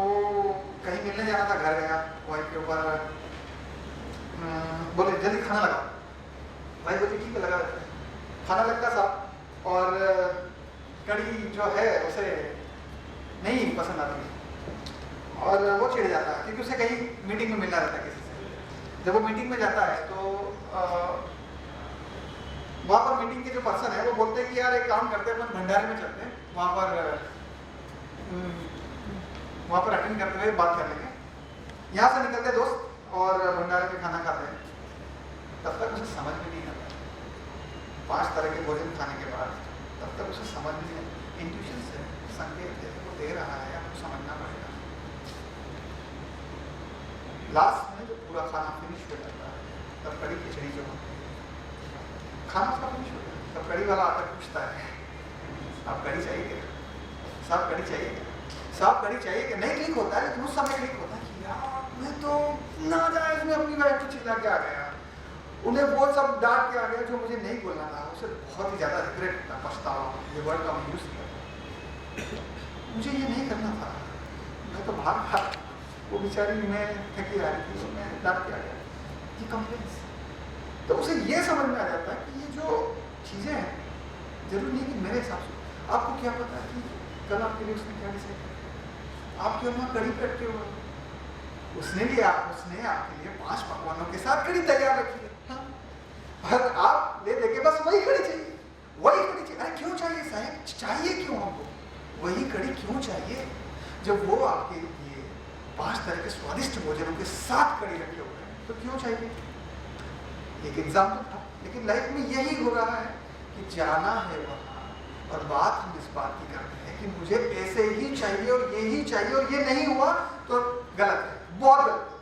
कहीं मिलने जाना था, घर गया, वाइफ के ऊपर बोले जल्दी खाना लगाओ, भाई बोले ठीक है लगा देते हैं। खाना लगता था और कड़ी जो है उसे नहीं पसंद आती और वो चिढ़ जाता है, क्योंकि उसे कहीं मीटिंग में मिलना रहता है किसी से। जब वो मीटिंग में जाता है तो वहाँ पर मीटिंग के जो पर्सन है वो बोलते हैं कि यार एक काम करते हैं, अपन भंडारे में चलते हैं, वहाँ पर अटेंड करते हुए बात कर लेंगे। यहाँ से निकलते दोस्त और भंडारे में खाना खाते हैं। तब तक उसे समझ में नहीं आता, 5 तरह के भोजन खाने के बाद तब तक उसे समझ में नहीं आता। इंट्यूशन से संकेत है वो दे रहा है, आपको समझना पड़ेगा। लास्ट में जो पूरा खाना फिनिश हो जाता है तब कड़ी खिचड़ी जो होती है, खाना उसका फिनिश हो गया। तब कड़ी वाला आकर पूछता है, आप कड़ी चाहिए क्या? साहब कड़ी चाहिए क्या? साहब कड़ी चाहिए क्या? नहीं क्लिक होता है, लेकिन उस समय क्लिक होता है कि यार मैं तो ना जाए में अपनी वाइफ को चिल्ला के आ गया, उन्हें वो सब डांट के आ गया जो मुझे नहीं बोलना था। उसे बहुत ही ज़्यादा रिग्रेट था, पछतावा, ये वर्ड का यूज़ किया, मुझे ये नहीं करना था, मैं तो भाग था, वो बेचारी मैं थकी आ रही थी, मैं डांट के आ गया। ये कंप्लेंट्स, तो उसे ये समझ में आ जाता है कि ये जो चीज़ें हैं जरूरी नहीं कि मेरे हिसाब से, आपको क्या पता है कि कल आपके लिए उसने क्या डिसाइड किया, आप क्यों वहाँ कड़ी पे अटके हुए, उसने आपके लिए 5 पकवानों के साथ कड़ी तैयार रखी है, हाँ? और आप ले देके बस वही कड़ी चाहिए, वही कड़ी चाहिए। अरे क्यों चाहिए साहब, चाहिए क्यों हमको वही कड़ी, क्यों चाहिए जब वो आपके लिए 5 तरह के स्वादिष्ट भोजनों के साथ कड़ी रखे हुए हैं, तो क्यों चाहिए? एक एग्जाम्पल था, लेकिन लाइफ में यही हो रहा है कि जाना है वहाँ और बात हम इस बात की करते हैं कि मुझे ऐसे ही चाहिए और यही चाहिए और ये नहीं हुआ तो गलत है, बहुत गलत है।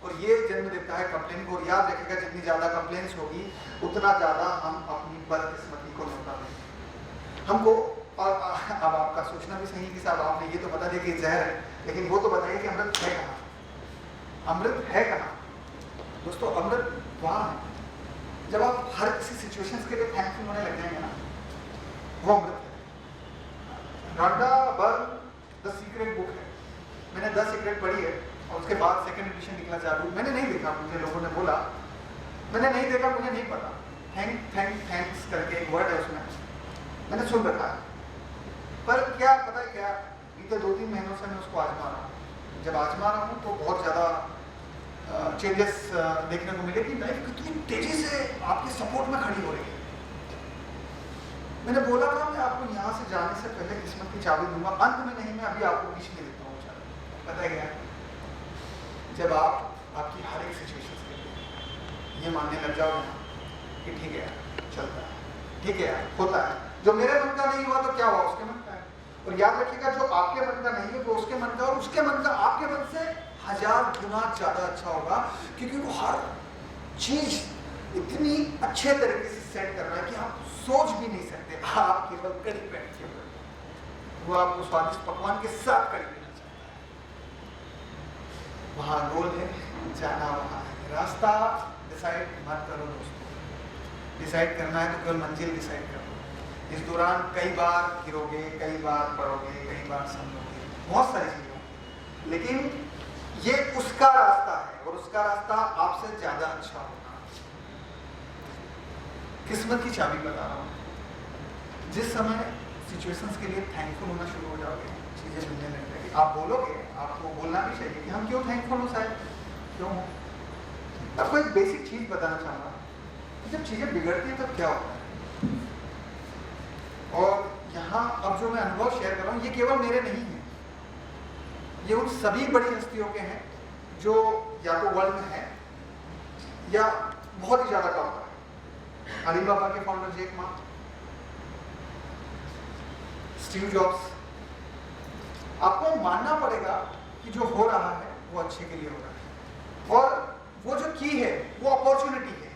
और ये जन्म देता है कंप्लेन को। और याद रखिएगा जितनी ज़्यादा कंप्लेंट्स होगी उतना ज़्यादा हम अपनी बदकिस्मती को लौटा देंगे हमको। और अब आपका सोचना भी सही है कि साहब आपने ये तो बता दिया कि जहर है, लेकिन वो तो बताइए कि अमृत है कहाँ, अमृत है कहाँ? दोस्तों अमृत वहाँ है जब आप हर किसी सिचुएशंस के लिए थैंकफुल होने लग जाएंगे ना, वो अमृत है। Rhonda burn the secret book है, मैंने द सीक्रेट पढ़ी है और उसके बाद 2nd एडिशन निकला चालू, मैंने नहीं देखा, मुझे लोगों ने बोला, मैंने नहीं देखा, मुझे नहीं पता। थैंक्स करके एक वर्ड है उसमें, मैंने सुन रखा है, पर क्या पता है क्या, बीते 2-3 महीनों से मैं उसको आजमा रहा हूँ। जब आजमा रहा हूँ तो बहुत ज़्यादा चेंजेस देखने को मिले कि लाइफ कितनी तेजी से आपके सपोर्ट में खड़ी हो रही है। मैंने बोला था मैं आपको यहाँ से जाने से पहले किस्मत की चाबी दूंगा, अंत में नहीं, मैं अभी आपको पीछे देता हूँ चाबी। पता है क्या, जब आप आपकी हर एक सिचुएशन के लिए ये मानने लग जाओगे ना कि ठीक है चलता है, ठीक है होता है, जो मेरे मन का नहीं हुआ तो क्या हुआ, उसके मन का है। और याद रखिएगा जो आपके मन का नहीं है वो उसके मन का, और उसके मन का आपके मन से 1000 गुना ज़्यादा अच्छा होगा, क्योंकि वो हर चीज इतनी अच्छे तरीके से सेट कर रहा है कि आप सोच भी नहीं सकते। आप केवल कड़ी बैठ के वो आपको स्वादिष्ट पकवान के साथ कड़ी देना चाहता है। वहाँ गोल है, जाना वहाँ है, रास्ता डिसाइड मत करो दोस्तों, डिसाइड करना है तो केवल मंजिल डिसाइड करो। इस दौरान कई बार गिरोगे, कई बार पढ़ोगे, कई बार समझोगे, बहुत सारी चीजें होंगी, लेकिन ये उसका रास्ता है और उसका रास्ता आपसे ज्यादा अच्छा होगा। किस्मत की चाबी बता रहा हूँ, जिस समय सिचुएशंस के लिए थैंकफुल होना शुरू हो जाओगे, चीजें मिलने लग जाएगी। आप बोलोगे, आपको बोलना भी चाहिए कि हम क्यों थैंकफुल हो, शायद क्यों हो। आपको एक बेसिक चीज बताना चाहूँगा, जब चीजें बिगड़ती है तब क्या होता है। और यहाँ अब जो मैं अनुभव शेयर कर रहा हूँ ये केवल मेरे नहीं है, ये उन सभी बड़ी हस्तियों के हैं जो या तो वर्ल्ड में है या बहुत ही ज्यादा कम है। अलीबाबा के founder Jack Ma, Steve Jobs. आपको मानना पड़ेगा कि जो हो रहा है वो अच्छे के लिए हो रहा है, और वो जो की है वो अपॉर्चुनिटी है,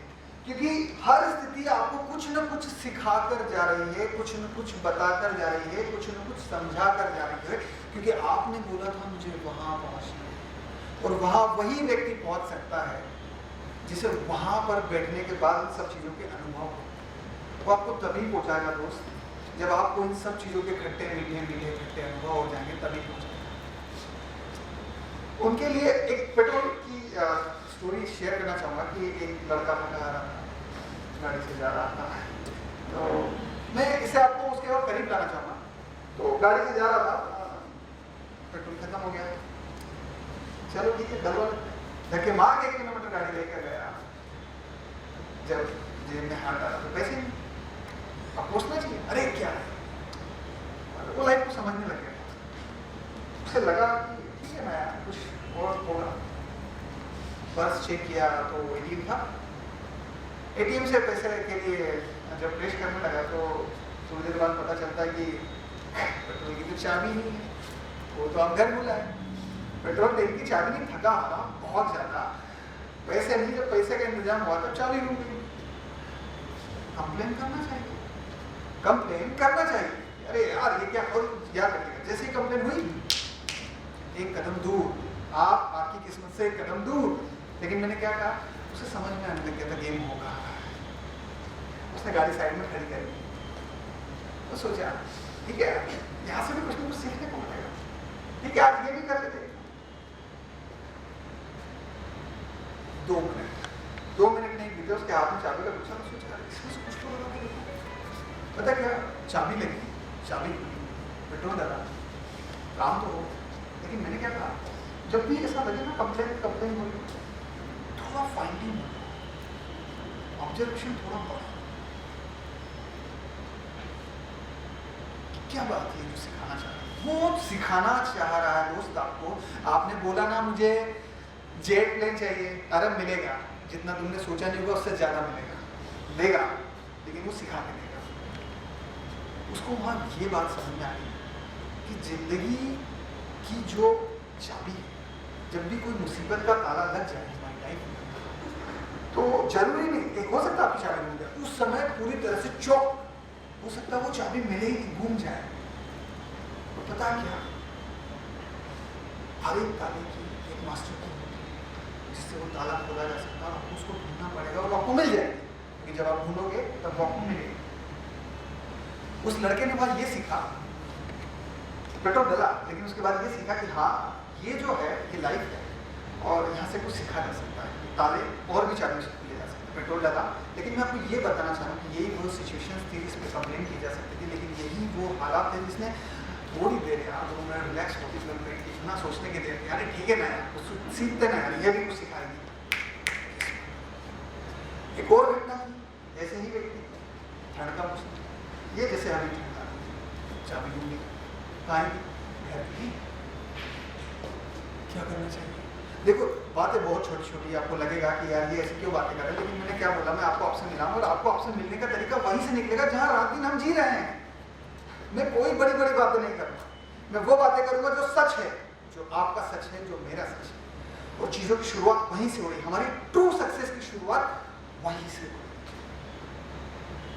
क्योंकि हर स्थिति आपको कुछ न कुछ सिखा कर जा रही है, कुछ न कुछ बता कर जा रही है, कुछ न कुछ समझा कर जा रही है, क्योंकि आपने बोला था मुझे वहां पहुंचना है, और वहां वही व्यक्ति पहुंच सकता है जिसे वहां पर बैठने के बाद इन सब चीजों के अनुभव हो। वो आपको तभी पहुंचाएगा दोस्त, जब आपको इन सब चीजों के खट्टे मीठे अनुभव हो जाएंगे, तभी पहुंचाएगा। उनके लिए एक पेट्रोल की स्टोरी शेयर करना चाहूँगा कि एक लड़का मुझे आ रहा था, गाड़ी से जा रहा था, तो मैं इसे आपको उसके और करीब लाना चाहूँगा। तो गाड़ी से जा रहा था, पेट्रोल खत्म हो गया, चलो ठीक है, धक्के मार के 1 किलोमीटर गाड़ी लेकर गया। जब जेब में हाथ डाला तो पैसे नहीं, अब पूछना चाहिए अरे क्या है, वो लाइफ को समझने लग गया। उसे लगा कि ठीक है ना यार कुछ और होगा। पर्स चेक किया तो एटीएम था, एटीएम से पैसे के लिए जब पेश करने लगा तो थोड़ी देर बाद पता चलता है कि पेट्रोल की तो चाबी नहीं है, वो तो आप घर भूला है। पेट्रोल टैंक की चाबी नहीं, थका हारा बहुत ज़्यादा, पैसे नहीं, जब पैसे का इंतजाम हुआ तब चाबी भूल गई। कंप्लेन करना चाहिए, कंप्लेन करना चाहिए। अरे यार ये क्या, और याद रखिएगा जैसे ही कंप्लेन हुई एक कदम दूर, आपकी किस्मत से एक कदम दूर। लेकिन मैंने क्या कहा, उसे समझ में आने लग गया था गेम होगा। उसने गाड़ी साइड में खड़ी कर दी, तो सोचा ठीक है यहाँ से भी कुछ ना कुछ सीखने को मिलेगा, ठीक है आज ये भी कर लेते। 2 मिनट नहीं बीते उसके हाथ में चाबी का गुच्छा, तो सोचा इसमें से कुछ तो लगा के देखो। पता क्या, चाबी लगी, चाबी पेट्रोल डाला, काम तो हो। लेकिन मैंने क्या कहा, जब भी ऐसा लगे ना कंप्लेन हो, थोड़ा फाइंडिंग, ऑब्जर्वेशन थोड़ा बढ़ा, क्या बात है जो सिखाना चाह रहा है, वो सिखाना चाह रहा है दोस्त आपको। आपने बोला ना मुझे जेट प्लेन चाहिए, अरे मिलेगा, जितना तुमने सोचा नहीं होगा उससे ज्यादा मिलेगा, देगा, लेकिन वो सिखा के देगा। उसको वहां ये बात समझ में आ गई कि जिंदगी की जो चाबी है, जब भी कोई मुसीबत का ताला लग जाए हमारी लाइफ में, तो जरूरी नहीं, एक हो सकता है आपकी चाबी मिल जाए, उस समय पूरी तरह से चौक, हो सकता है वो चाबी मिले ही नहीं, घूम जाए। तो पता क्या, हर एक ताले की एक मास्टर की होती है जिससे वो ताला खोला जा सकता है, आपको उसको ढूंढना पड़ेगा और आपको मिल जाएगी। क्योंकि जब आप ढूंढोगे तब आपको मिलेगी। उस लड़के ने बाद ये सीखा, पेट्रोल डाला, लेकिन उसके बाद ये सीखा कि हाँ ये जो है ये लाइफ है और यहाँ से कुछ सीखा जा सकता है, ताले और भी चाबी से खुले जा सकते हैं। पेट्रोल डाला, लेकिन मैं आपको ये बताना चाह रहा हूँ कि यही वो सिचुएशंस थी जिस पर कंप्लेन की जा सकती थी, लेकिन यही वो हालात थे जिसने थोड़ी देर यार 2 मिनट रिलैक्स होती थी, इतना सोचने की देर, यार ठीक है ना यार, कुछ सीखते ना यार, ये भी कुछ सिखाएगी। एक और घटना थी, ऐसे ही व्यक्ति ठंड का मौसम, ये जैसे अभी ठंडा, चाबी ढूंढी, घर की, क्या करना चाहिए। देखो बातें बहुत छोटी छोटी, आपको लगेगा कि यार ये ऐसी क्यों बातें कर रहे हैं, लेकिन मैंने क्या बोला, मैं आपको ऑप्शन मिला और आपको ऑप्शन मिलने का तरीका वहीं से निकलेगा जहां रात दिन हम जी रहे हैं। मैं कोई बड़ी बड़ी बातें नहीं करूँगा, मैं वो बातें करूँगा जो सच है, जो आपका सच है, जो मेरा सच है, और चीज़ों की शुरुआत वहीं से हो रही, हमारी ट्रू सक्सेस की शुरुआत वहीं से हो रही।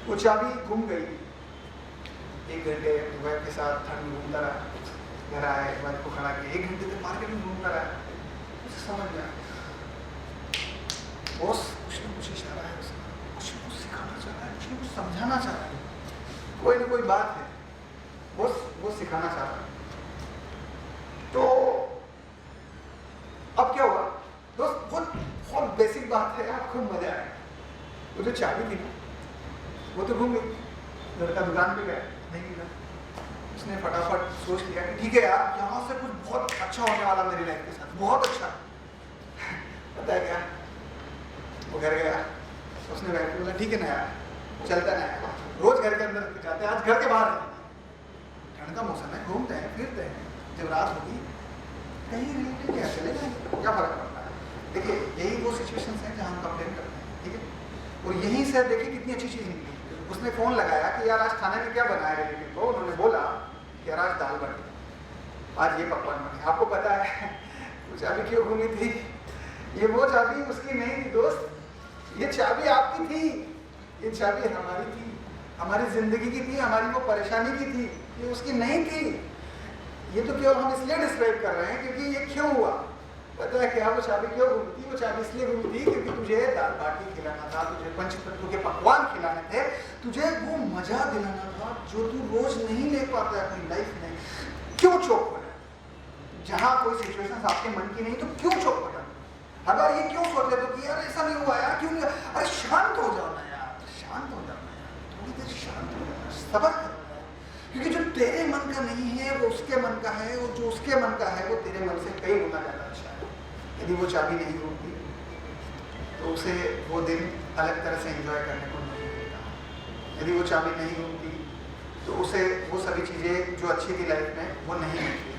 वो चाबी गुम गई, 1 घंटे वाइफ के साथ ठंड में घूमता रहा, घर आए वाइफ को खड़ा किया, 1 घंटे तक मार्केट में घूमता रहा, उसे समझ में आया बॉस कुछ ना कुछ इशारा है उसका, कुछ ना कुछ सिखाना चाह रहा है, कुछ ना कुछ समझाना चाह रहा है, कोई ना कोई बात है, बॉस वो सिखाना चाह रहा है। तो अब क्या हुआ दोस्त, बहुत बेसिक बात है, आपको मजा आएगा। वो जो चाबी थी ना, वो तो घूम गई, लड़का दुकान पे गया, नहीं मिला, उसने फटाफट सोच लिया कि ठीक है यार यहाँ से कुछ बहुत अच्छा होने वाला मेरी लाइफ के साथ, बहुत अच्छा। पता है क्या, वो घर गया, उसने वाइफ को बोला ठीक है ना यार, चलता ना यार, रोज घर के अंदर जाते हैं, आज घर के बाहर हैं, ठंड का मौसम है, घूमते हैं फिरते हैं, जब रात होगी कहीं रिलेटिव क्या चले जाएंगे, क्या फर्क पड़ता है। देखिए यही वो सिचुएशंस हैं जहाँ हम कंप्लेन करते हैं, ठीक है। और यहीं से देखिए कितनी अच्छी चीज़ निकली, उसने फ़ोन लगाया कि यार आज खाने में क्या बनाया रिलेटिव को, उन्होंने बोला कि यार आज दाल बाटी, आज ये पकवान बने। आपको पता है वो चाबी क्यों घूमी थी, ये वो चाबी उसकी नहीं थी दोस्त, ये चाबी आपकी थी, ये चाबी हमारी थी, हमारी ज़िंदगी की थी, हमारी वो परेशानी की थी, ये उसकी नहीं थी। ये तो केवल हम इसलिए डिस्क्राइब कर रहे हैं क्योंकि ये क्यों हुआ, पता है क्या, वो चाबी क्यों घूमी थी, वो चाबी इसलिए घूमी थी क्योंकि तुझे दाल बाटी खिलाना था, तुझे पंचतत्व के पकवान खिलाने थे, तुझे वो मजा दिलाना था जो तू रोज नहीं ले पाता है अपनी लाइफ में। क्यों चौक हो रहा, जहाँ कोई सिचुएशन आपके मन की नहीं तो क्यों चौक हो रहा, अगर ये क्यों सोच रहे हो कि यार ऐसा नहीं हुआ यार, क्यों नहीं, अरे शांत हो जाओ ना यार, शांत हो जाओ ना यार, थोड़ी देर शांत हो जाना, सब्र करो, क्योंकि जो तेरे मन का नहीं है वो उसके मन का है, और जो उसके मन का है वो तेरे मन से कई गुना ज़्यादा अच्छा है। यदि वो चाबी नहीं होती तो उसे वो दिन अलग तरह से एंजॉय करने को नहीं मिलता, यदि वो चाबी नहीं होती तो उसे वो सभी चीज़ें जो अच्छी थी लाइफ में वो नहीं मिलती।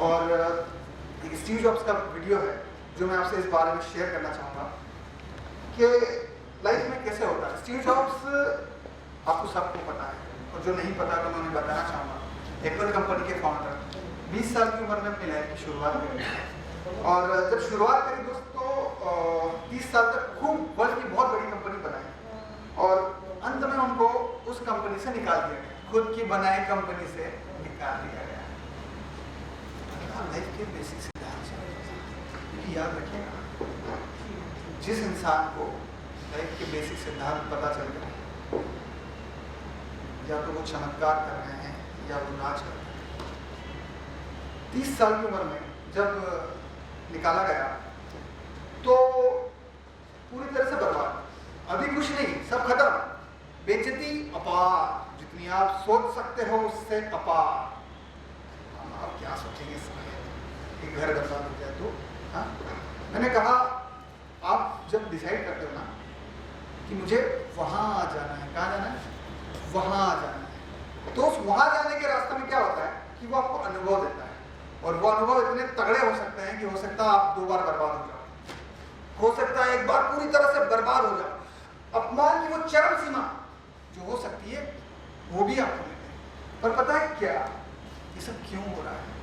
और एक स्टीव जॉब्स का वीडियो है जो मैं आपसे इस बारे में शेयर करना चाहूँगा कि लाइफ में कैसे होता है। स्टीव जॉब्स आपको सबको पता है, और जो नहीं पता तो मैं उन्हें बताना चाहूँगा। एप्पल कंपनी के फाउंडर 20 साल की उम्र में अपनी लाइफ की शुरुआत करी, और जब शुरुआत करी दोस्तों 30 साल तक खूब वर्ल्ड की बहुत बड़ी कंपनी बनाई, और अंत में कंपनी से निकाल दिया गया, खुद की बनाई कंपनी से निकाल दिया गया। लाइफ के बेसिक सिद्धांत याद रखिएगा, जिस इंसान को लाइफ के बेसिक सिद्धांत पता चल गए, या तो वो चमत्कार कर रहे हैं या वो नाच कर रहे हैं। 30 साल की उम्र में जब निकाला गया तो पूरी तरह से बर्बाद, अभी कुछ नहीं, सब खत्म, बेइज्जती अपार, जितनी आप सोच सकते हो उससे अपार। आप क्या सोचेंगे इस समय कि घर बर्बाद हो जाए तो? हाँ, मैंने कहा आप जब डिसाइड करते हो ना कि मुझे वहाँ जाना है, कहाँ जाना है, वहाँ जाना है, तो उस वहाँ जाने के रास्ते में क्या होता है कि वो आपको अनुभव देता है, और वो अनुभव इतने तगड़े हो सकते हैं कि हो सकता है आप 2 बार बर्बाद हो जाओ, हो सकता है 1 बार पूरी तरह से बर्बाद हो जाओ। अपमान की वो चरम सीमा जो हो सकती है वो भी आपको मिलते हैं। पर पता है क्या, ये सब क्यों हो रहा है?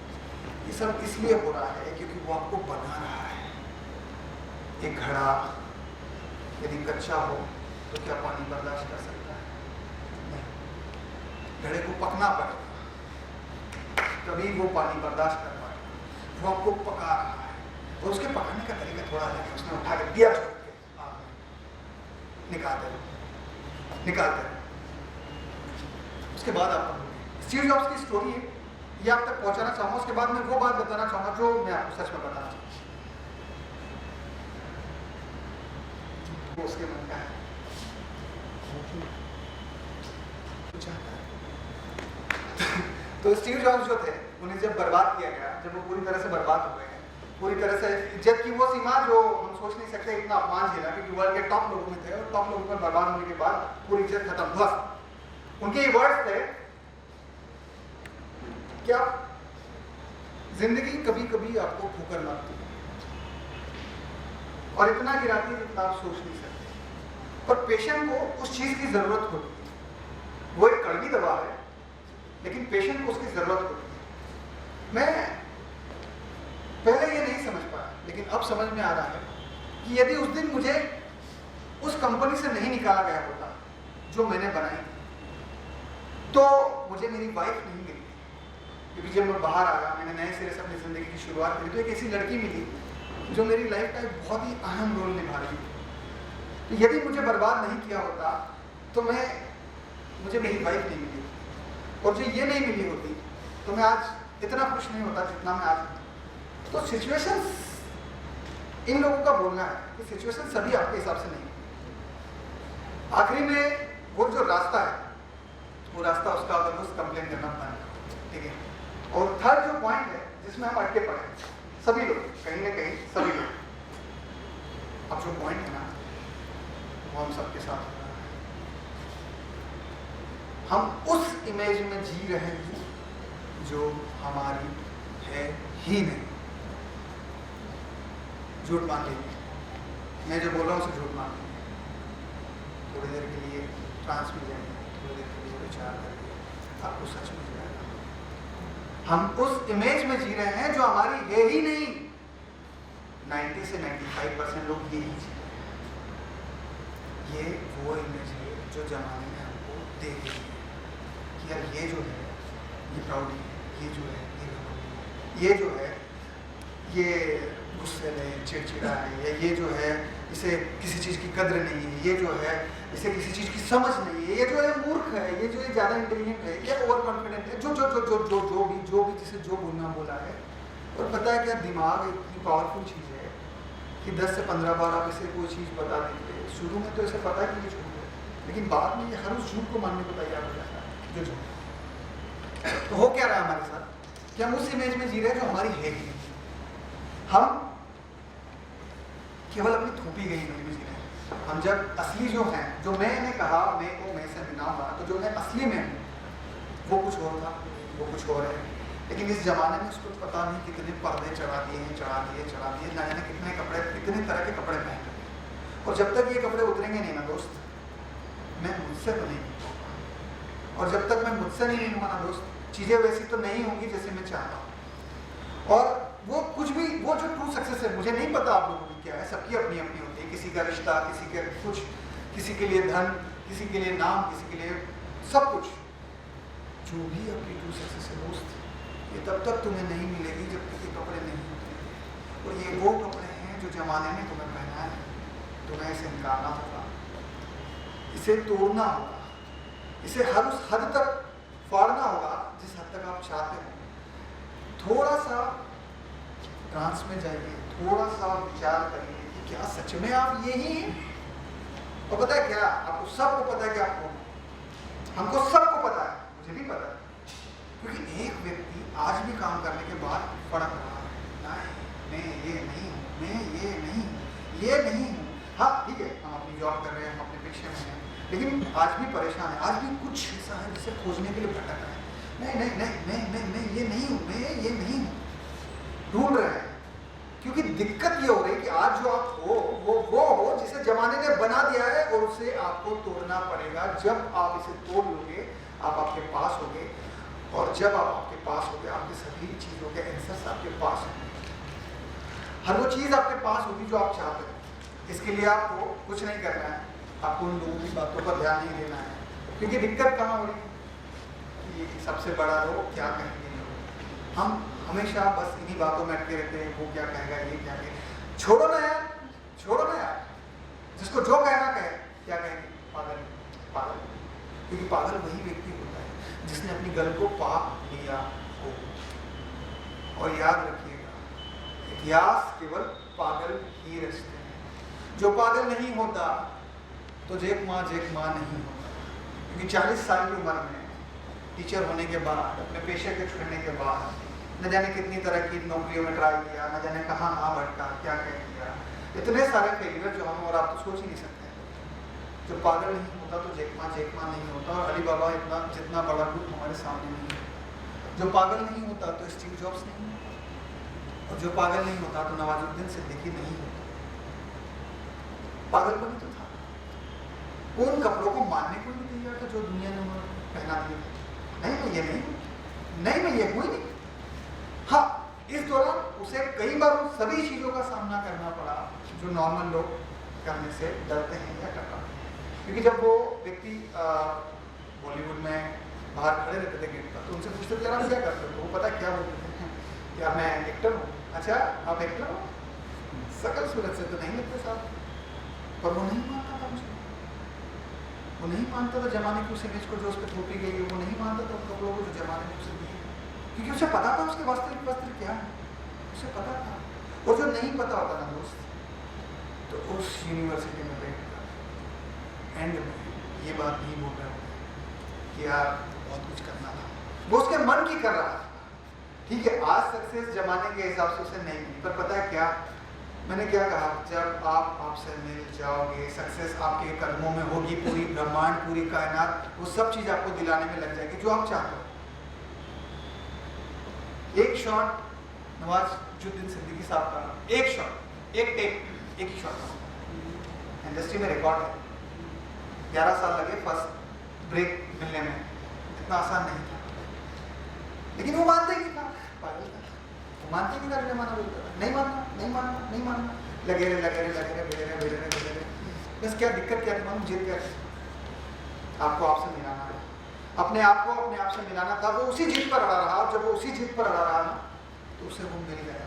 ये सब इसलिए हो रहा है क्योंकि वो आपको बना रहा है। एक घड़ा यदि कच्चा हो तो क्या पानी बर्दाश्त कर सकता है? नहीं, घड़े को पकना पड़ेगा तभी वो पानी बर्दाश्त कर पाएगा। वो आपको पका रहा है, और उसके पकाने का तरीका थोड़ा अलग है। उसने उठा के दिया, निकालते रहो, उसके बाद आप स्टीव जॉब्स की स्टोरी है, ये आप तक पहुंचाना चाहूंगा। उसके बाद मैं वो बात बताना चाहूंगा जो मैं आपको सच में बताना चाहूंगा, वो उसके मन का है, तो स्टीव जॉब्स जो थे उन्हें जब बर्बाद किया गया, जब वो पूरी तरह से बर्बाद हो गए, पूरी तरह से इज्जत की वो सीमा जो हम सोच नहीं सकते, इतना अपमान झेला क्योंकि वर्ल्ड के टॉप लोगों में थे, और टॉप लोगों पर बर्बाद होने के बाद पूरी इज्जत खत्म, बस। उनके ये वर्ड्स थे, क्या जिंदगी कभी कभी आपको ठोकर मारती है और इतना गिराती है जितना आप सोच नहीं सकते, पर पेशेंट को उस चीज की जरूरत होती है। वो एक कड़वी दवा है, लेकिन पेशेंट को उसकी जरूरत होती है। मैं पहले ये नहीं समझ पाया, लेकिन अब समझ में आ रहा है कि यदि उस दिन मुझे उस कंपनी से नहीं निकाला गया होता जो मैंने बनाई, तो मुझे मेरी वाइफ नहीं मिली। क्योंकि जब मैं बाहर आया, मैंने नए सिरे से अपनी ज़िंदगी की शुरुआत करी, तो एक ऐसी लड़की मिली जो मेरी लाइफ का एक बहुत ही अहम रोल निभा रही थी। तो यदि मुझे बर्बाद नहीं किया होता तो मुझे मेरी वाइफ नहीं मिली, और जो ये नहीं मिली होती तो मैं आज इतना खुश नहीं होता जितना मैं आज हूँ। तो सिचुएशंस, इन लोगों का बोलना है कि सिचुएशन सभी आपके हिसाब से नहीं। आखिरी में वो जो रास्ता है, वो रास्ता उसका अगर उस कंप्लेन करना बंद, ठीक है। और थर्ड जो पॉइंट है जिसमें हम अटके पड़े, सभी लोग कहीं ना कहीं, सभी लोग, अब जो पॉइंट है ना वो हम सबके साथ हो रहा है। हम उस इमेज में जी रहे हैं जो हमारी है ही नहीं। झूठ मान लीजिए, मैं जो बोल रहा हूँ उसे झूठ मान लीजिए, थोड़ी देर के लिए ट्रांस में जाएंगे, थोड़ी देर के लिए विचार करिए, आपको सच मिल जाएगा। हम उस इमेज में जी रहे हैं जो हमारी है ही नहीं। 90 से 95% लोग यही जी रहे हैं। ये वो इमेज है जो जमाने में हमको दे रही है कि यार ये जो है ये प्राउडी है, ये जो है ये घमंडी है, ये जो है ये गुस्से में चिड़चिड़ा है, या ये जो है इसे किसी चीज़ की कद्र नहीं है, ये जो है इसे किसी चीज़ की समझ नहीं है, ये जो है मूर्ख है, ये जो है ज़्यादा इंटेलिजेंट है, ये ओवर कॉन्फिडेंट है, जो भी जिसे जो बोलना बोला है। और पता है क्या, दिमाग इतनी पावरफुल चीज़ है कि 10 से 15 बार आप इसे कोई चीज़ बता देंगे, शुरू में तो इसे पता है कि ये झूठ है, लेकिन बाद में ये हर उस झूठ को मानने को तैयार हो जाता है जो झूठ। तो हो क्या रहा है हमारे साथ कि हम उस इमेज में जी रहे हैं जो हमारी है ही। हम केवल अपनी थोपी गई इमेज में जी रहे हैं। हम जब असली जो हैं, जो मैंने कहा मैं को मैं से मिलाऊंगा, तो जो मैं असली में हूँ वो कुछ और था, वो कुछ और है। लेकिन इस जमाने में उसको पता नहीं कितने पर्दे चढ़ा दिए, ना जाने कितने कपड़े, कितने तरह के कपड़े पहन रहे। और जब तक ये कपड़े उतरेंगे नहीं ना दोस्त, मैं मुझसे तो नहीं होगा, और जब तक मैं मुझसे नहीं हूँ ना दोस्त, चीज़ें वैसी तो नहीं होंगी जैसे मैं चाहता हूँ। और वो कुछ भी, वो जो ट्रू सक्सेस है, मुझे नहीं पता आप लोगों की क्या है, सबकी अपनी अपनी होती है। किसी का रिश्ता, किसी के कुछ, किसी के लिए धन, किसी के लिए नाम, किसी के लिए सब कुछ। जो भी आपकी ट्रू सक्सेस है दोस्त, ये तब तक तुम्हें नहीं मिलेगी जब तक ये कपड़े नहीं होते। और ये वो कपड़े हैं जो जमाने ने तुम्हें पहनाए हैं, तुम्हें इसे निकालना होगा, इसे तोड़ना होगा, इसे हर उस हद तक फाड़ना होगा जिस हद तक आप चाहते हो। थोड़ा सा ट्रांस में जाइए, थोड़ा सा विचार करिए कि क्या सच में आप यही हैं? और पता है क्या, आपको सबको पता है कि आप कौन हो। हमको सबको पता है, मुझे भी पता है, क्योंकि एक व्यक्ति आज भी काम करने के बाद फड़क रहा है, नहीं मैं ये नहीं हूँ, मैं ये नहीं हूँ, ये नहीं हूँ। हाँ ठीक है, हम अपनी जॉब कर रहे हैं, हम अपने पेशे में हैं, लेकिन आज भी परेशान है, आज भी कुछ ऐसा है जिसे खोजने के लिए भटक रहे हैं। नहीं नहीं नहीं मैं ये नहीं हूँ, मैं ये नहीं हूँ, ढूंढ रहे हैं। क्योंकि दिक्कत ये हो रही कि आज जो आप हो वो हो जिसे जमाने ने बना दिया है, और उसे आपको तोड़ना पड़ेगा। जब आप इसे तोड़ लोगे आप आपके पास होगे, और जब आप आपके पास होगे आपकी सभी चीज़ों के आंसर्स आपके पास होंगे। हर वो चीज़ आपके पास होगी जो आप चाहते हो। इसके लिए आपको कुछ नहीं करना है, आपको उन लोगों की बातों पर ध्यान नहीं देना है। क्योंकि दिक्कत कहाँ हो रही है कि सबसे बड़ा लोग क्या कहेंगे लोग, हम हमेशा बस इन्हीं बातों में अटके रहते हैं, वो क्या कहेगा, ये क्या कहेगा। छोड़ो ना यार, छोड़ो ना यार, जिसको जो कहना कहे, क्या कहेंगे, पागल पागल। क्योंकि पागल वही व्यक्ति होता है जिसने अपनी गल को पा लिया हो। और याद रखिएगा, इतिहास केवल पागल ही रचते हैं। जो पागल नहीं होता तो जेक माँ नहीं होता। क्योंकि 40 साल की उम्र में टीचर होने के बाद, अपने पेशे के छुड़ने के बाद, न जाने कितनी तरह की नौकरियों में ट्राई किया, न जाने कहाँ भटका, क्या क्या किया, इतने सारे फेलियर जो हम और आप तो सोच ही नहीं सकते। जो पागल नहीं होता तो जेक माँ नहीं होता, और अली बाबा इतना जितना बड़ा ग्रुप हमारे सामने नहीं है। जो पागल नहीं होता तो स्टीव जॉब्स नहीं होता, और जो पागल नहीं होता तो नवाजुद्दीन सिद्दीकी नहीं होता। पागलपन ही तो था। उन कपड़ों को मानने को नहीं तैयार था जो दुनिया ने उन्हें पहना दिया। नहीं मैं ये नहीं, नहीं मैं ये हुई नहीं। हाँ, इस दौरान उसे कई बार उन सभी चीज़ों का सामना करना पड़ा जो नॉर्मल लोग करने से डरते हैं या टकराते हैं। क्योंकि जब वो व्यक्ति बॉलीवुड में बाहर खड़े रहते थे गेट पर, तो उनसे पूछते थे यार आप क्या करते हो, तो वो पता क्या बोलते थे, यार मैं एक्टर हूँ। अच्छा आप एक्टर हो, सकल सूरत से तो नहीं लगते साहब। पर वो नहीं मानता था मुझे, वो नहीं मानता था जमाने की उस इमेज को जो उस पर थोपी गई है, वो नहीं मानता था उन कपड़ों को जो जमाने ने उसे दिए, क्योंकि उसे पता था उसके वास्तविक वस्त्र क्या है, उसे पता था। और जो नहीं पता होता ना दोस्त, तो उस यूनिवर्सिटी में बैठकर एंड में ये बात नहीं बोल रहे होते कि यार बहुत कुछ करना था, वो उसके मन की कर रहा था। ठीक है, आज सक्सेस जमाने के हिसाब से उसे नहीं मिली, पर पता है क्या, मैंने क्या कहा, जब आप आपसे मिल जाओगे, सक्सेस आपके कदमों में होगी, पूरी ब्रह्मांड, पूरी कायनात, वो सब चीज़ आपको दिलाने में लग जाएगी जो आप चाहते हो। एक शॉट नवाजुद्दीन सिद्दीकी साहब का, एक शॉट, एक टेक, एक ही शॉट इंडस्ट्री में रिकॉर्ड है। 11 साल लगे फर्स्ट ब्रेक मिलने में, इतना आसान नहीं था। लेकिन वो मानते ही नहीं था, पागल था, वो मानते ही नहीं था, जमाना बोलता था नहीं मानना, नहीं मानना, नहीं मानना, लगे रहे बस। क्या दिक्कत क्या थी मालूम, जीत गया। आपको आपसे मिलाना था, अपने आप को अपने आप से मिलाना था। वो उसी जीत पर अड़ा रहा, जब वो उसी जीत पर अड़ा रहा ना, तो उसे वो मिल गया,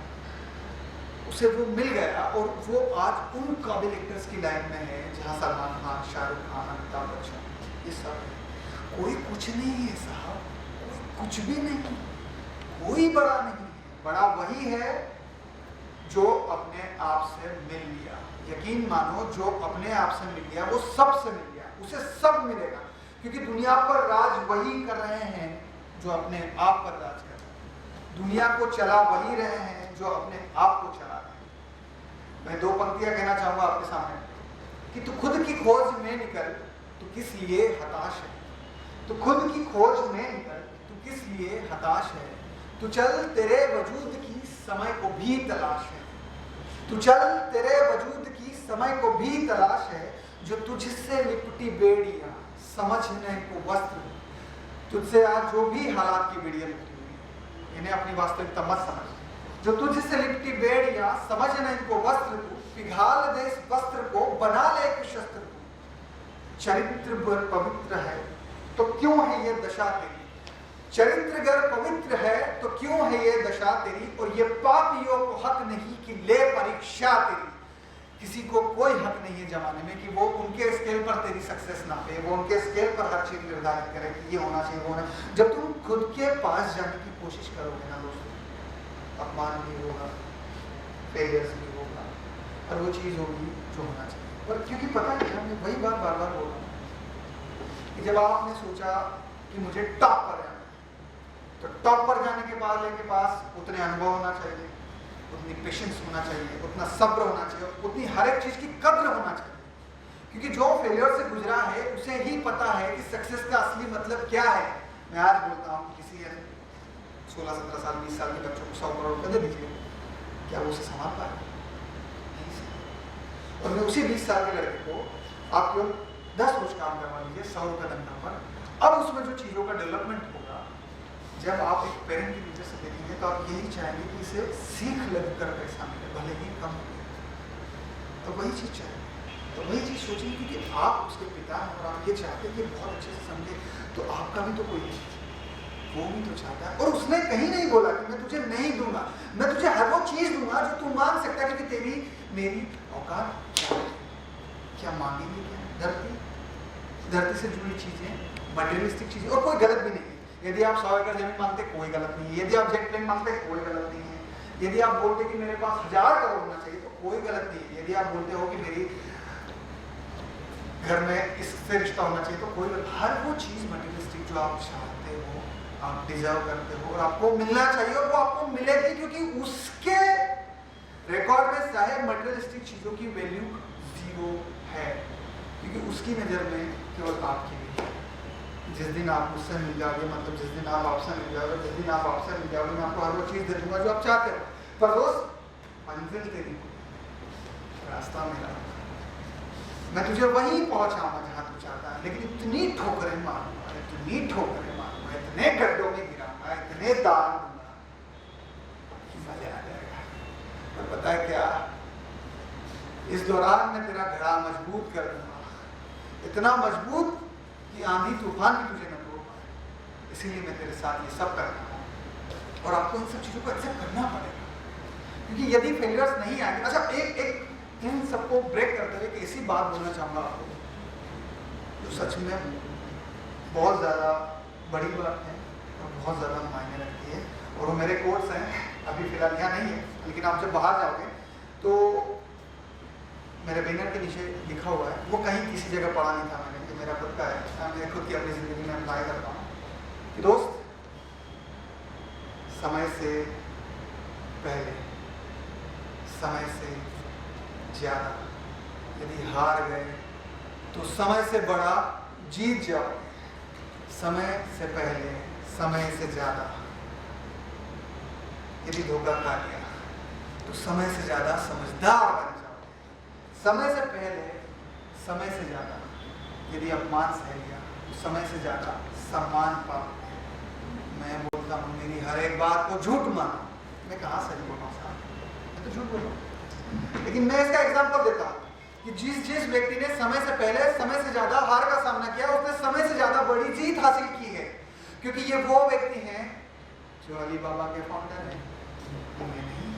उसे वो मिल गया। और वो आज उन काबिल एक्टर्स की लाइन में है जहाँ सलमान खान, शाहरुख खान, अमिताभ बच्चन, ये सब है। कोई कुछ नहीं है साहब, कोई कुछ भी नहीं, कोई बड़ा नहीं है। बड़ा वही है जो अपने आप से मिल लिया। यकीन मानो, जो अपने आप से मिल लिया वो सब से मिल गया, उसे सब मिलेगा। क्योंकि दुनिया पर राज वही कर रहे हैं जो अपने आप पर राज कर रहे हैं, दुनिया को चला वही रहे हैं जो अपने आप को चला रहे हैं। मैं 2 पंक्तियां कहना चाहूंगा आपके सामने कि तू खुद की खोज में निकल, तू किस लिए हताश है। तू खुद की खोज में निकल, तू किस लिए हताश है। तू चल, तेरे वजूद की समय को भी तलाश है। तू चल, तेरे वजूद की समय को भी तलाश है। जो तुझसे लिपटी बेड़ियां समझने को वस्त्र, तुझसे आज जो भी हालात की बेड़ियां लिपटी हुई, इन्हें अपनी वास्तविकता मत समझ। जो तुझसे लिपटी बेड़ियां समझने को वस्त्र, तू पिघाल दे वस्त्र को, बना ले एक शस्त्र को। चरित्र पवित्र है, तो क्यों है ये दशा तेरी, चरित्र गर पवित्र है तो क्यों है ये दशा तेरी, और ये पापियों को हक नहीं कि ले परीक्षा तेरी। किसी को कोई हक नहीं है जमाने में कि वो उनके स्केल पर तेरी सक्सेस ना पे, वो उनके स्केल पर हर चीज निर्धारित करे कि ये होना चाहिए वो होना। जब तुम खुद के पास जाने की कोशिश करोगे ना दोस्तों, अपमान भी होगा, फेलियर्स भी होगा, और वो चीज होगी जो होना चाहिए। और क्योंकि पता है हमने वही बात बार बार बोला कि जब आपने सोचा कि मुझे टॉप पर जाना, तो टॉप पर जाने के बाद लेके पास उतने अनुभव होना चाहिए, उतनी पेशेंस होना चाहिए, उतना सब्र होना चाहिए, उतनी हर एक चीज की कद्र होना चाहिए। क्योंकि जो फेलियर से गुजरा है उसे ही पता है कि सक्सेस का असली मतलब क्या है। मैं आज बोलता हूँ किसी 16-17 साल 20 साल के बच्चों को 100 करोड़ रुपए दे दीजिए, क्या वो उसे संभाल पाए? और मैं उसी 20 साल के लड़के को आप केवल 10 रोज काम करवा लीजिए 100 रुपये धंधा पर, अब उसमें जो चीज़ों का डेवलपमेंट होगा, जब आप एक पेरेंट की नजर से देखेंगे तो आप यही चाहेंगे कि इसे सीख लगकर पैसा मिले, भले ही कम मिले। तो वही चीज़ चाहिए, तो वही चीज़ सोचिए कि आप उसके पिता हैं और आप ये चाहते हैं कि बहुत अच्छे से समझे, तो आपका भी तो कोई वो भी तो चाहता है। और उसने कहीं नहीं बोला कि मैं तुझे नहीं दूंगा, मैं तुझे हर वो चीज़ दूंगा जो तू मांग सकता है, क्योंकि तेरी मेरी औकात क्या है, क्या मांगेंगे, क्या धरती से जुड़ी चीज़ें, मटेरियलिस्टिक चीज़ें, और कोई गलत भी नहीं है। यदि आप 100 एकड़ जमीन मांगते कोई गलत नहीं है, यदि आप जेट प्लेन मांगते कोई गलत नहीं है, यदि आप बोलते कि मेरे पास 1000 करोड़ होना चाहिए तो कोई गलत नहीं है, यदि आप बोलते हो कि मेरी घर में इससे रिश्ता होना चाहिए तो कोई गलत। हर वो चीज़ मटेरियलिस्टिक जो आप चाहते हो, आप डिजर्व करते हो और आपको मिलना चाहिए, और वो आपको मिलेगी, क्योंकि उसके रिकॉर्ड में चाहे मटेरियलिस्टिक चीज़ों की वैल्यू 0 है, क्योंकि उसकी नज़र में केवल आपकी भी है। जिस दिन आप मुझसे मिल जाओगे, मतलब जिस दिन आप आपसे मिल जाओगे, जिस दिन आप आपसे मिल जाओगे, मैं आपको हर वो चीज़ दे दूंगा जो आप चाहते हो। पर दोस्त मंजिल तेरी, रास्ता मेरा, मैं तुझे वहीं पहुंचाऊंगा जहां तू चाहता है, लेकिन इतनी ठोकरें मारूंगा, इतनी ठोकरें मारूंगा, इतने गड्ढों में गिराऊंगा, इतने दान दूंगा कि मजा आ जाएगा। और पता है क्या, इस दौरान मैं तेरा घड़ा मजबूत कर दूंगा, इतना मजबूत कि आंधी तूफान भी तुझे न तोड़ पाए। इसीलिए मैं तेरे साथ ये सब कर रहा हूँ, और आपको इन सब चीज़ों को एक्सेप्ट करना पड़ेगा, क्योंकि यदि फेलियर्स नहीं आएंगे। अच्छा, एक इन सबको ब्रेक करते हुए एक ऐसी बात बोलना चाहूँगा आपको जो सच में बहुत ज़्यादा बड़ी बात है और बहुत ज़्यादा मायने रखती है, और वो मेरे कोट्स हैं, अभी फिलहाल यहाँ नहीं है, लेकिन आप जब बाहर जाओगे तो मेरे बैनर के नीचे लिखा हुआ है, वो कहीं किसी जगह पढ़ा नहीं था मैंने, कि मेरा खुद का है, मैं खुद की अपनी ज़िंदगी में अप्लाई करता हूँ कि दोस्त, समय से पहले, समय से ज़्यादा यदि हार गए तो समय से बड़ा जीत जाओ, समय से पहले, समय से ज़्यादा यदि धोखा खा लिया तो समय से ज़्यादा समझदार बन जाओ, समय से पहले, समय से ज़्यादा यदि अपमान सह लिया तो समय से ज़्यादा सम्मान पाओ। मैं बोलता हूँ मेरी हर एक बात को झूठ मानो, मैं कहाँ सच बोल रहा हूँ साहब, मैं तो झूठ बोल रहा हूँ, लेकिन मैं इसका एग्जाम्पल देता हूँ कि जिस व्यक्ति ने समय से पहले, समय से ज्यादा हार का सामना किया, उसने समय से ज्यादा बड़ी जीत हासिल की है, क्योंकि ये वो व्यक्ति हैं जो अली बाबा के फाउंडर हैं, नहीं,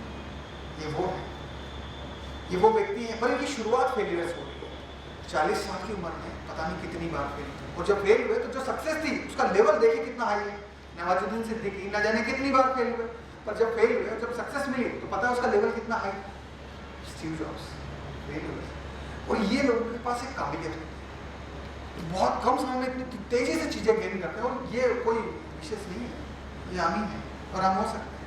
ये वो व्यक्ति हैं, पर इनकी शुरुआत फेलियर्स हो रही है। 40 साल की उम्र में पता नहीं कितनी बार फेल हुए, और जब फेल हुए तो जो सक्सेस थी उसका लेवल देखिए कितना हाई है। नवाजुद्दीन सिद्दीकी न जाने कितनी बार फेल हुए, पर जब फेल हुए, जब सक्सेस मिली तो पता है उसका लेवल कितना हाई। स्टीव जॉब्स फेल हुए, और ये लोगों के पास एक काबिलियत है, बहुत कम समय में इतनी तेजी से चीज़ें गेन करते हैं, और ये कोई विशेष नहीं है, ये आम ही है और हम हो सकते हैं।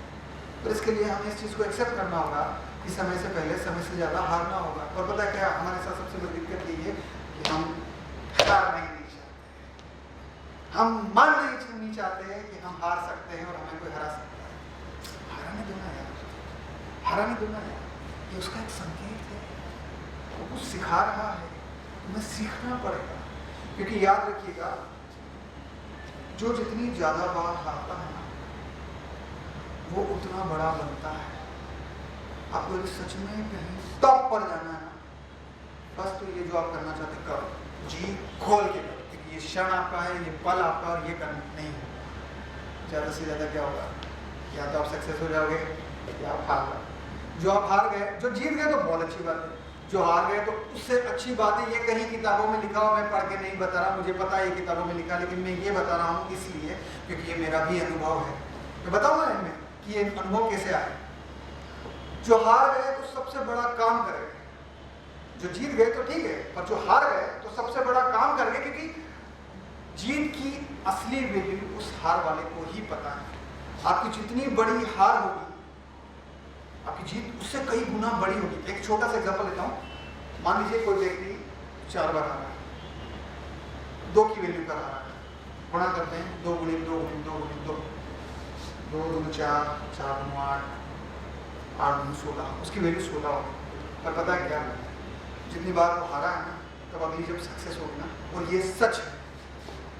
तो इसके लिए हमें इस चीज़ को एक्सेप्ट करना होगा कि समय से पहले, समय से ज़्यादा हारना होगा। और पता है क्या, हमारे साथ सबसे बड़ी दिक्कत ये है कि हम हार नहीं चाहते, हम मान नहीं चाहते कि हम हार सकते हैं और हमें कोई हरा सकता है। हराने देना यार, हराने देना यार, ये उसका एक संकेत है, वो कुछ सिखा रहा है, तुम्हें सीखना पड़ेगा। क्योंकि याद रखिएगा, जो जितनी ज़्यादा बार हारता है ना, वो उतना बड़ा बनता है। आपको यदि सच में कहीं टॉप पर जाना है ना, बस तो ये जो आप करना चाहते करो, जी खोल के करो, क्योंकि ये क्षण आपका है, ये पल आपका, और ये करना नहीं है। ज़्यादा से ज़्यादा क्या होगा, या तो आप सक्सेस हो जाओगे या आप हार गए। जो आप हार गए, जो जीत गए तो बहुत अच्छी बात है, जो हार गए तो उससे अच्छी बात है। ये कहीं किताबों में लिखा हो, मैं पढ़ के नहीं बता रहा, मुझे पता है ये किताबों में लिखा, लेकिन मैं ये बता रहा हूँ इसलिए क्योंकि ये मेरा भी अनुभव है। मैं बताऊँगा इनमें कि ये अनुभव कैसे आए। जो हार गए तो सबसे बड़ा काम करेंगे, जो जीत गए तो ठीक है, पर जो हार गए तो सबसे बड़ा काम करेंगे, क्योंकि जीत की असली वैल्यू उस हार वाले को ही पता है। आपकी जितनी बड़ी हार होगी, आपकी जीत उससे कई गुना बड़ी होगी। एक छोटा सा एग्जांपल लेता हूँ। मान लीजिए कोई व्यक्ति 4 बार हारा है, 2 की वैल्यू पर हारा है, गुणा करते हैं 2 गुणित 2 गुणित 2 गुणित 2, 2 दूनी 4, 4 दूनी 8, 8 दूनी 16, उसकी वैल्यू 16 होगी। पर पता है क्या, जितनी बार वो हारा है ना, तब अगली जब सक्सेस होगी ना, और ये सच है,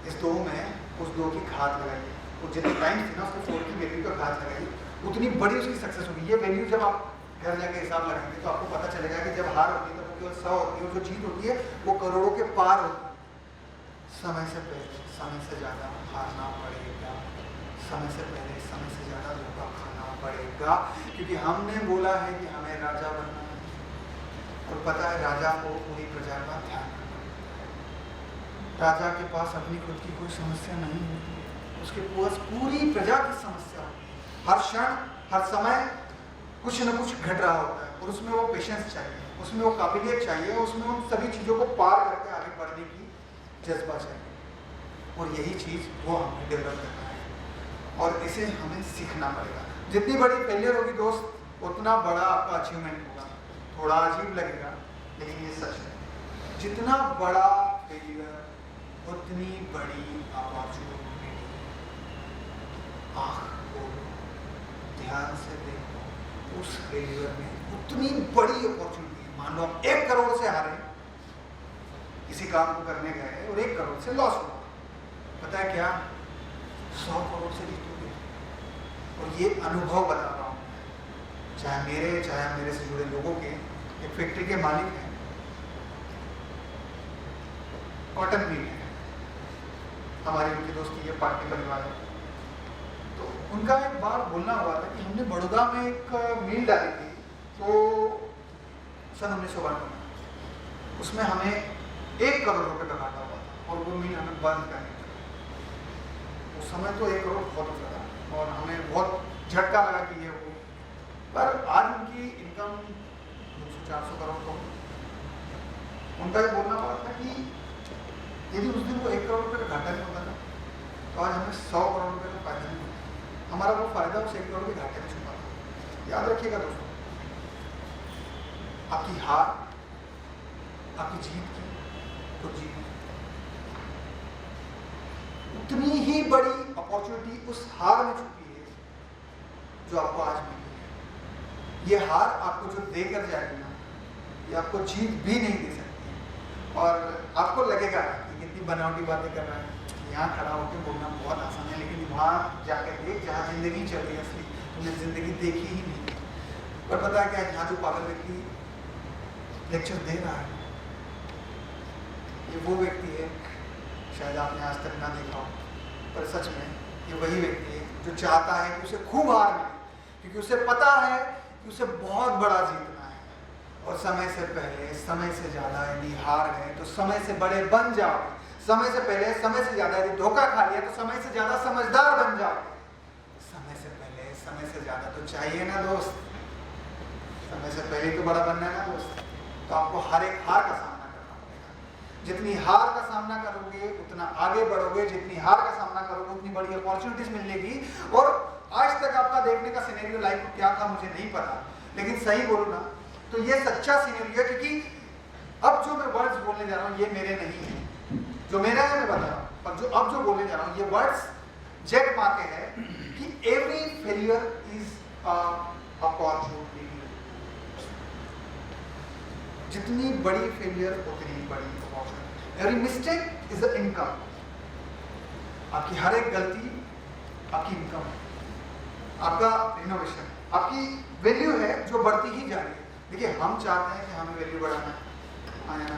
इस 2 में उस 2 की घात लगाई, और जितनी टाइम थी ना उसको 4 की वैल्यू का घात लगाई, उतनी बड़ी उसकी सक्सेस होगी। ये वैल्यू जब आप घर जाके हिसाब लगाएंगे तो आपको पता चलेगा कि जब हार होती है तो वो केवल 100 होती है, और जो जीत होती है वो करोड़ों के पार होती है। समय से पहले समय से ज़्यादा हारना पड़ेगा, समय से पहले समय से ज़्यादा धोखा खाना पड़ेगा, क्योंकि हमने बोला है कि हमें राजा बनना है, और पता है राजा को पूरी प्रजा का ध्यान रखना है। राजा के पास अपनी खुद की कोई समस्या नहीं होती है, उसके पास पूरी प्रजा की समस्या होती है। हर क्षण हर समय कुछ न कुछ घट रहा होता है, और उसमें वो पेशेंस चाहिए, उसमें वो काबिलियत चाहिए, उसमें उन सभी चीज़ों को पार करके आगे बढ़ने की जज्बा चाहिए। और यही चीज़ वो हमें डेवलप करना है, और इसे हमें सीखना पड़ेगा। जितनी बड़ी फेलियर होगी दोस्त, उतना बड़ा आपका अचीवमेंट होगा। थोड़ा अजीब लगेगा लेकिन ये सच है। जितना बड़ा फेलियर उतनी बड़ी अपॉर्चुनिटी। आँख खोलो, ध्यान से देखो, उस फेलियर में उतनी बड़ी अपॉर्चुनिटी है। मान लो आप 1 करोड़ से हारे, किसी काम को करने गए और 1 करोड़ से लॉस हुआ, पता है क्या, 100 करोड़ से जीतोगे। और ये अनुभव बता रहा हूँ, चाहे मेरे से जुड़े लोगों के। एक फैक्ट्री के मालिक हैं, कॉटन मिल है, हमारी उनकी दोस्ती है, पार्टी परिवार है। तो उनका एक बार बोलना हुआ था कि हमने बड़ौदा में एक मिल डाली थी, तो सन 1992 में, उसमें हमें 1 करोड़ रुपए का घाटा हुआ था, और वो मिल हमें बंद करनी थी। उस समय तो 1 करोड़ बहुत हो था, और हमें बहुत झटका लगा कि ये वो, पर आज उनकी इनकम 200-400 करोड़ तो। उनका ये बोलना हुआ था कि यदि उस दिन वो 1 करोड़ रुपये का घाटा नहीं होता था, तो आज हमें 100 करोड़ रुपये का फायदा नहीं होता। हमारा वो फायदा उस 1 करोड़ के घाटे में छुपा था। याद रखिएगा दोस्तों, आपकी हार आपकी जीत की तो जीत, उतनी ही बड़ी अपॉर्चुनिटी उस हार में छुपी है जो आपको आज मिली है। ये हार आपको जो देकर जाएगी ना, ये आपको जीत भी नहीं दे सकती है। और आपको लगेगा कि कितनी बनावटी बातें कर रहा है, यहाँ खड़ा होकर बोलना बहुत आसान है, लेकिन वहाँ जाकर देख जहाँ जिंदगी चल रही है असली, तुमने जिंदगी देखी ही नहीं। पर पता है क्या, यहाँ जो पागल व्यक्ति लेक्चर दे रहा है, ये वो व्यक्ति है, शायद आपने आज तक ना देखा हो, पर सच में ये वही व्यक्ति है जो चाहता है कि उसे खूब हार मिले, क्योंकि उसे पता है कि उसे बहुत बड़ा जीतना है। और समय से पहले समय से ज़्यादा यदि हार गए तो समय से बड़े बन जाओगे। समय से पहले समय से ज़्यादा यदि धोखा खा लिया तो समय से ज़्यादा समझदार बन जाओगे। समय से पहले समय से ज़्यादा तो चाहिए ना दोस्त, समय से पहले तो बड़ा बनना है ना दोस्त। तो आपको हर एक हार का सामना करना पड़ेगा। जितनी हार का सामना करोगे उतना आगे बढ़ोगे, जितनी हार का सामना करोगे उतनी बड़ी अपॉर्चुनिटीज मिलेगी। और आज तक आपका देखने का सिनेरियो लाइफ क्या था मुझे नहीं पता, लेकिन सही बोलूँ ना तो ये सच्चा सिनेरियो है, क्योंकि अब जो मैं वर्ड्स बोलने जा रहा हूँ ये मेरे नहीं है, जो मेरा है मैं बता रहा हूँ, पर जो अब जो बोलने जा रहा हूँ ये वर्ड्स जेट मा के है कि एवरी फेलियर इज अपॉर्चुनिटी। जितनी बड़ी फेलियर उतनी बड़ी opportunity. Every mistake is a income. आपकी हर एक गलती आपकी इनकम है, आपका रिनोवेशन, आपकी वैल्यू है जो बढ़ती ही जा रही है। देखिए हम चाहते हैं कि हमें वैल्यू बढ़ाना है ना।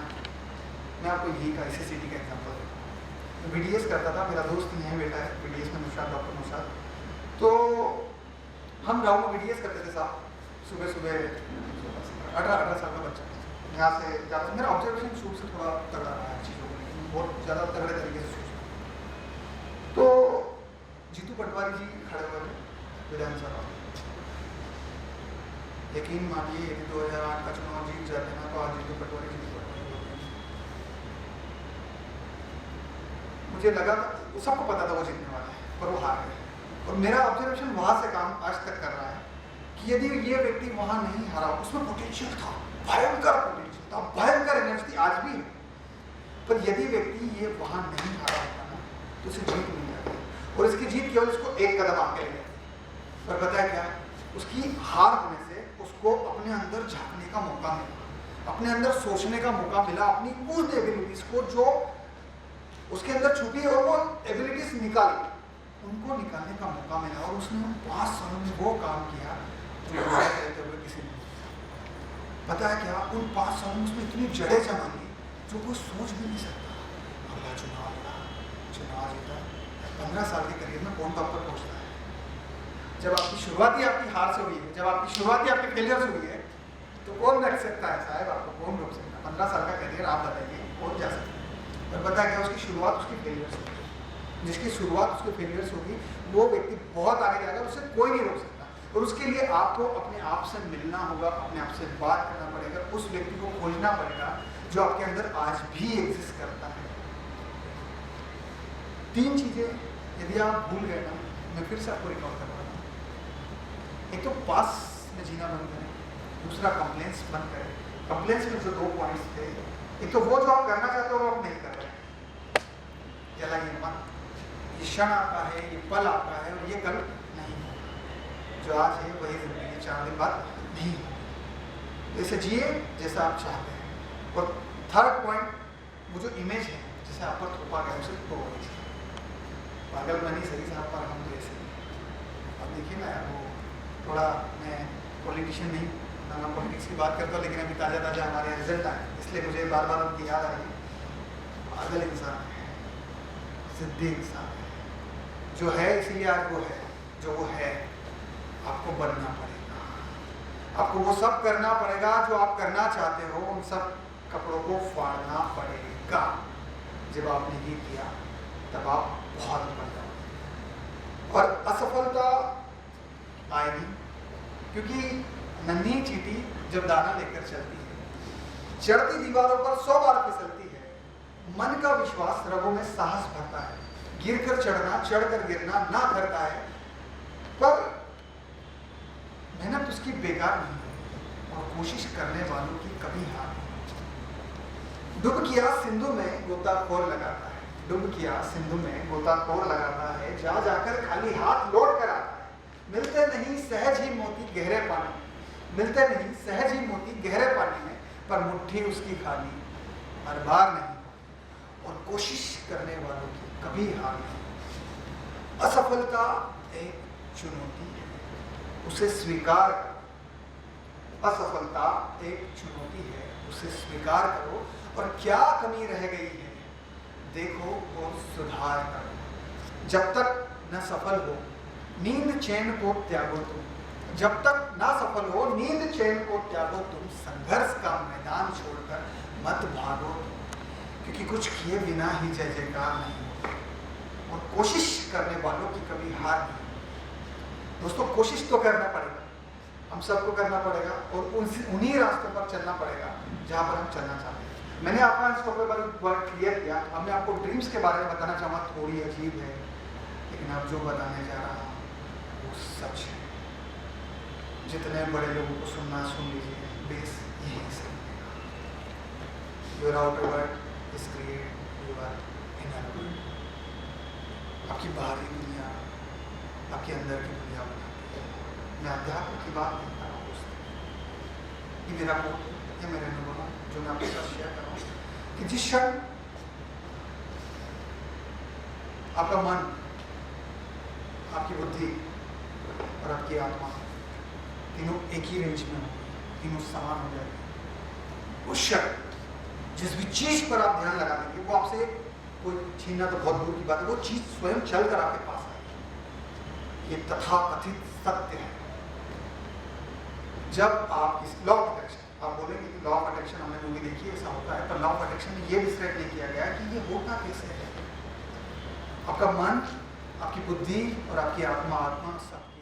मैं आपको यही का ICCT का एग्जाम्पल देता हूँ। BDS करता था, मेरा दोस्त ही है, बेटा है BDS में, नुशाद, डॉक्टर नुशाद। तो हम गाँव में BDS करते थे साहब, सुबह सुबह 18 साल का बच्चा यहाँ से जाता। मेरा ऑब्जर्वेशन शुरू से थोड़ा तगड़ा रहा है चीज़ों को, बहुत ज़्यादा तगड़े तरीके से सोचता। तो जीतू पटवारी जी खड़े हुए थे विधानसभा, यकीन मानिए यदि 2008 का चुनाव जीत जाते ना तो आज जीतू पटवारी जी मुझे लगा था, सबको पता था वो जीतने वाला है, पर वो हार गए। और मेरा ऑब्जर्वेशन वहाँ से काम आज तक कर रहा है कि यदि ये व्यक्ति वहाँ नहीं हारा, उसमें पोटेंशियल था, भयंकर पोटेंशियल था, भयंकर एनर्जी थी, आज भी है। पर यदि व्यक्ति ये वहाँ नहीं हारा होता ना तो उसे जीत नहीं जाती, और इसकी जीत केवल इसको एक कदम आगे ले जाती। पर पता है क्या, उसकी हार होने से उसको अपने अंदर झांकने का मौका मिला, अपने अंदर सोचने का मौका मिला, अपनी उन एबिलिटीज को जो उसके अंदर छुपी है और वो एबिलिटीज निकाली, उनको निकालने का मौका मिला। और उसने 5 सालों में वो काम किया जो कहते हुए किसी ने, पता है क्या, उन 5 सालों में उसने इतनी जड़ें जमा ली जो कोई सोच भी नहीं सकता। अगला चुनाव लड़ा, चुनाव जीता, 15 साल के करियर में कौन टॉप पर पहुँचता है? जब आपकी शुरुआती आपकी हार से हुई है, जब आपकी शुरुआती आपके फेलियर से हुई है, तो कौन रख सकता है साहब आपको, कौन रोक सकता है? 15 साल का करियर आप बताइए कौन जा सकता है? और पता क्या, उसकी शुरुआत उसकी फेलियर से होगी, जिसकी शुरुआत उसके फेलियर से होगी वो व्यक्ति बहुत आगे जाएगा, उसे कोई नहीं रोक सकता। और उसके लिए आपको अपने आप से मिलना होगा, अपने आप से बात करना पड़ेगा, उस व्यक्ति को खोजना पड़ेगा जो आपके अंदर आज भी एग्जिस्ट करता है। 3 चीजें यदि आप भूल गए ना, मैं फिर से आपको रिकॉर्ड करवा रहा हूँ। एक तो पास में जीना बंद करें, दूसरा कंप्लेंट्स बंद करें। कंप्लेंट्स में जो 2 पॉइंट्स थे, एक तो वो जो आप करना चाहते हो वो आप नहीं कर रहे, जलाइए मत। ये क्षण आपका है, ये पल आपका है, और ये कल नहीं होगा। जो आज है वही जिंदगी 4 दिन बाद नहीं होगी। इसे जिए जैसा आप चाहते हैं। और 3rd पॉइंट, वो जो इमेज है जिसे आप पर थोपा गया उसे तोड़ दीजिए। पागल बनी सही साहब, पर हम तो ऐसे ही। अब देखिए ना यार, वो थोड़ा, मैं पॉलिटिशियन नहीं ना, मैं पॉलिटिक्स की बात करता हूँ, लेकिन अभी ताज़ा ताज़ा हमारे रिजल्ट आए, इसलिए मुझे बार बार उनकी याद आई। पागल इंसान है, जिद्दी इंसान है, जो है इसीलिए आज वो है जो वो है। आपको बनना पड़ेगा, आपको वो सब करना पड़ेगा जो आप करना चाहते हो, उन सब कपड़ों को फाड़ना पड़ेगा। जब आपने ये किया तब आप बहुत बन जाओगे। और असफलता आएगी, क्योंकि नन्ही चींटी जब दाना लेकर चलती है, चढ़ती दीवारों पर 100 बार फिसलती है। मन का विश्वास रगों में साहस भरता है, गिरकर चढ़ना, चढ़कर गिरना ना करता है, पर मेहनत उसकी बेकार नहीं है, और कोशिश करने वालों की कभी हार नहीं। डुबकिया सिंधु में गोताखोर लगाता है, डुबकिया सिंधु में गोताखोर लगाता है, जा जाकर खाली हाथ लौट कर आता है। मिलते नहीं सहज ही मोती गहरे पानी, मिलते नहीं सहज ही मोती गहरे पानी में, पर मुट्ठी उसकी खाली हर बार नहीं। और कोशिश करने वालों की कभी हार नहीं। असफलता एक चुनौती है, उसे स्वीकार करो। असफलता एक चुनौती है, उसे स्वीकार करो, और क्या कमी रह गई है देखो और सुधार करो। जब तक न सफल हो नींद चैन को त्यागो तुम, जब तक ना सफल हो नींद चैन को त्यागो तुम, संघर्ष का मैदान छोड़कर मत भागो, क्योंकि कुछ किए बिना ही जय जयकार नहीं होता। और कोशिश करने वालों की कभी हार नहीं। दोस्तों, कोशिश तो करना पड़ेगा, हम सबको करना पड़ेगा, और उन्हीं रास्तों पर चलना पड़ेगा जहाँ पर हम चलना चाहते हैं। मैंने आपका इस टॉपिक पर वर्क क्लियर किया। अब मैं आपको ड्रीम्स के बारे में बताना चाहूँगा, थोड़ी अजीब है, लेकिन अब जो बताने जा रहा हूँ वो सच है। जितने बड़े लोगों को सुनना सुन लीजिए, बेस यही से your outer world is create your inner world. आपकी बाहरी दुनिया आपके अंदर की दुनिया बनाती है। मैं अध्यात्म की बात नहीं कर रहा हूँ दोस्तों, ये मेरा कोट, ये मेरे अनुभव जो मैं आपके साथ शेयर कर रहा हूँ, कि जिस क्षण आपका मन, आपकी बुद्धि और आपकी आत्मा तीनों एक ही रेंज में हो, तीनों समान हो जाएंगे, उस क्षण जिस भी चीज पर आप ध्यान लगा देंगे वो आपसे कोई छीनना तो बहुत दूर की बात है, वो चीज़ स्वयं चल कर आपके पास आई। ये तथाकथित सत्य है। जब आप इस लॉ ऑफ अट्रैक्शन, आप बोलेंगे कि लॉ ऑफ अट्रैक्शन हमने मूवी देखी है, ऐसा होता है, पर लॉ ऑफ अट्रैक्शन में ये डिस्क्राइब नहीं किया गया है कि ये होता कैसे है। आपका मन, आपकी बुद्धि और आपकी आत्मा सब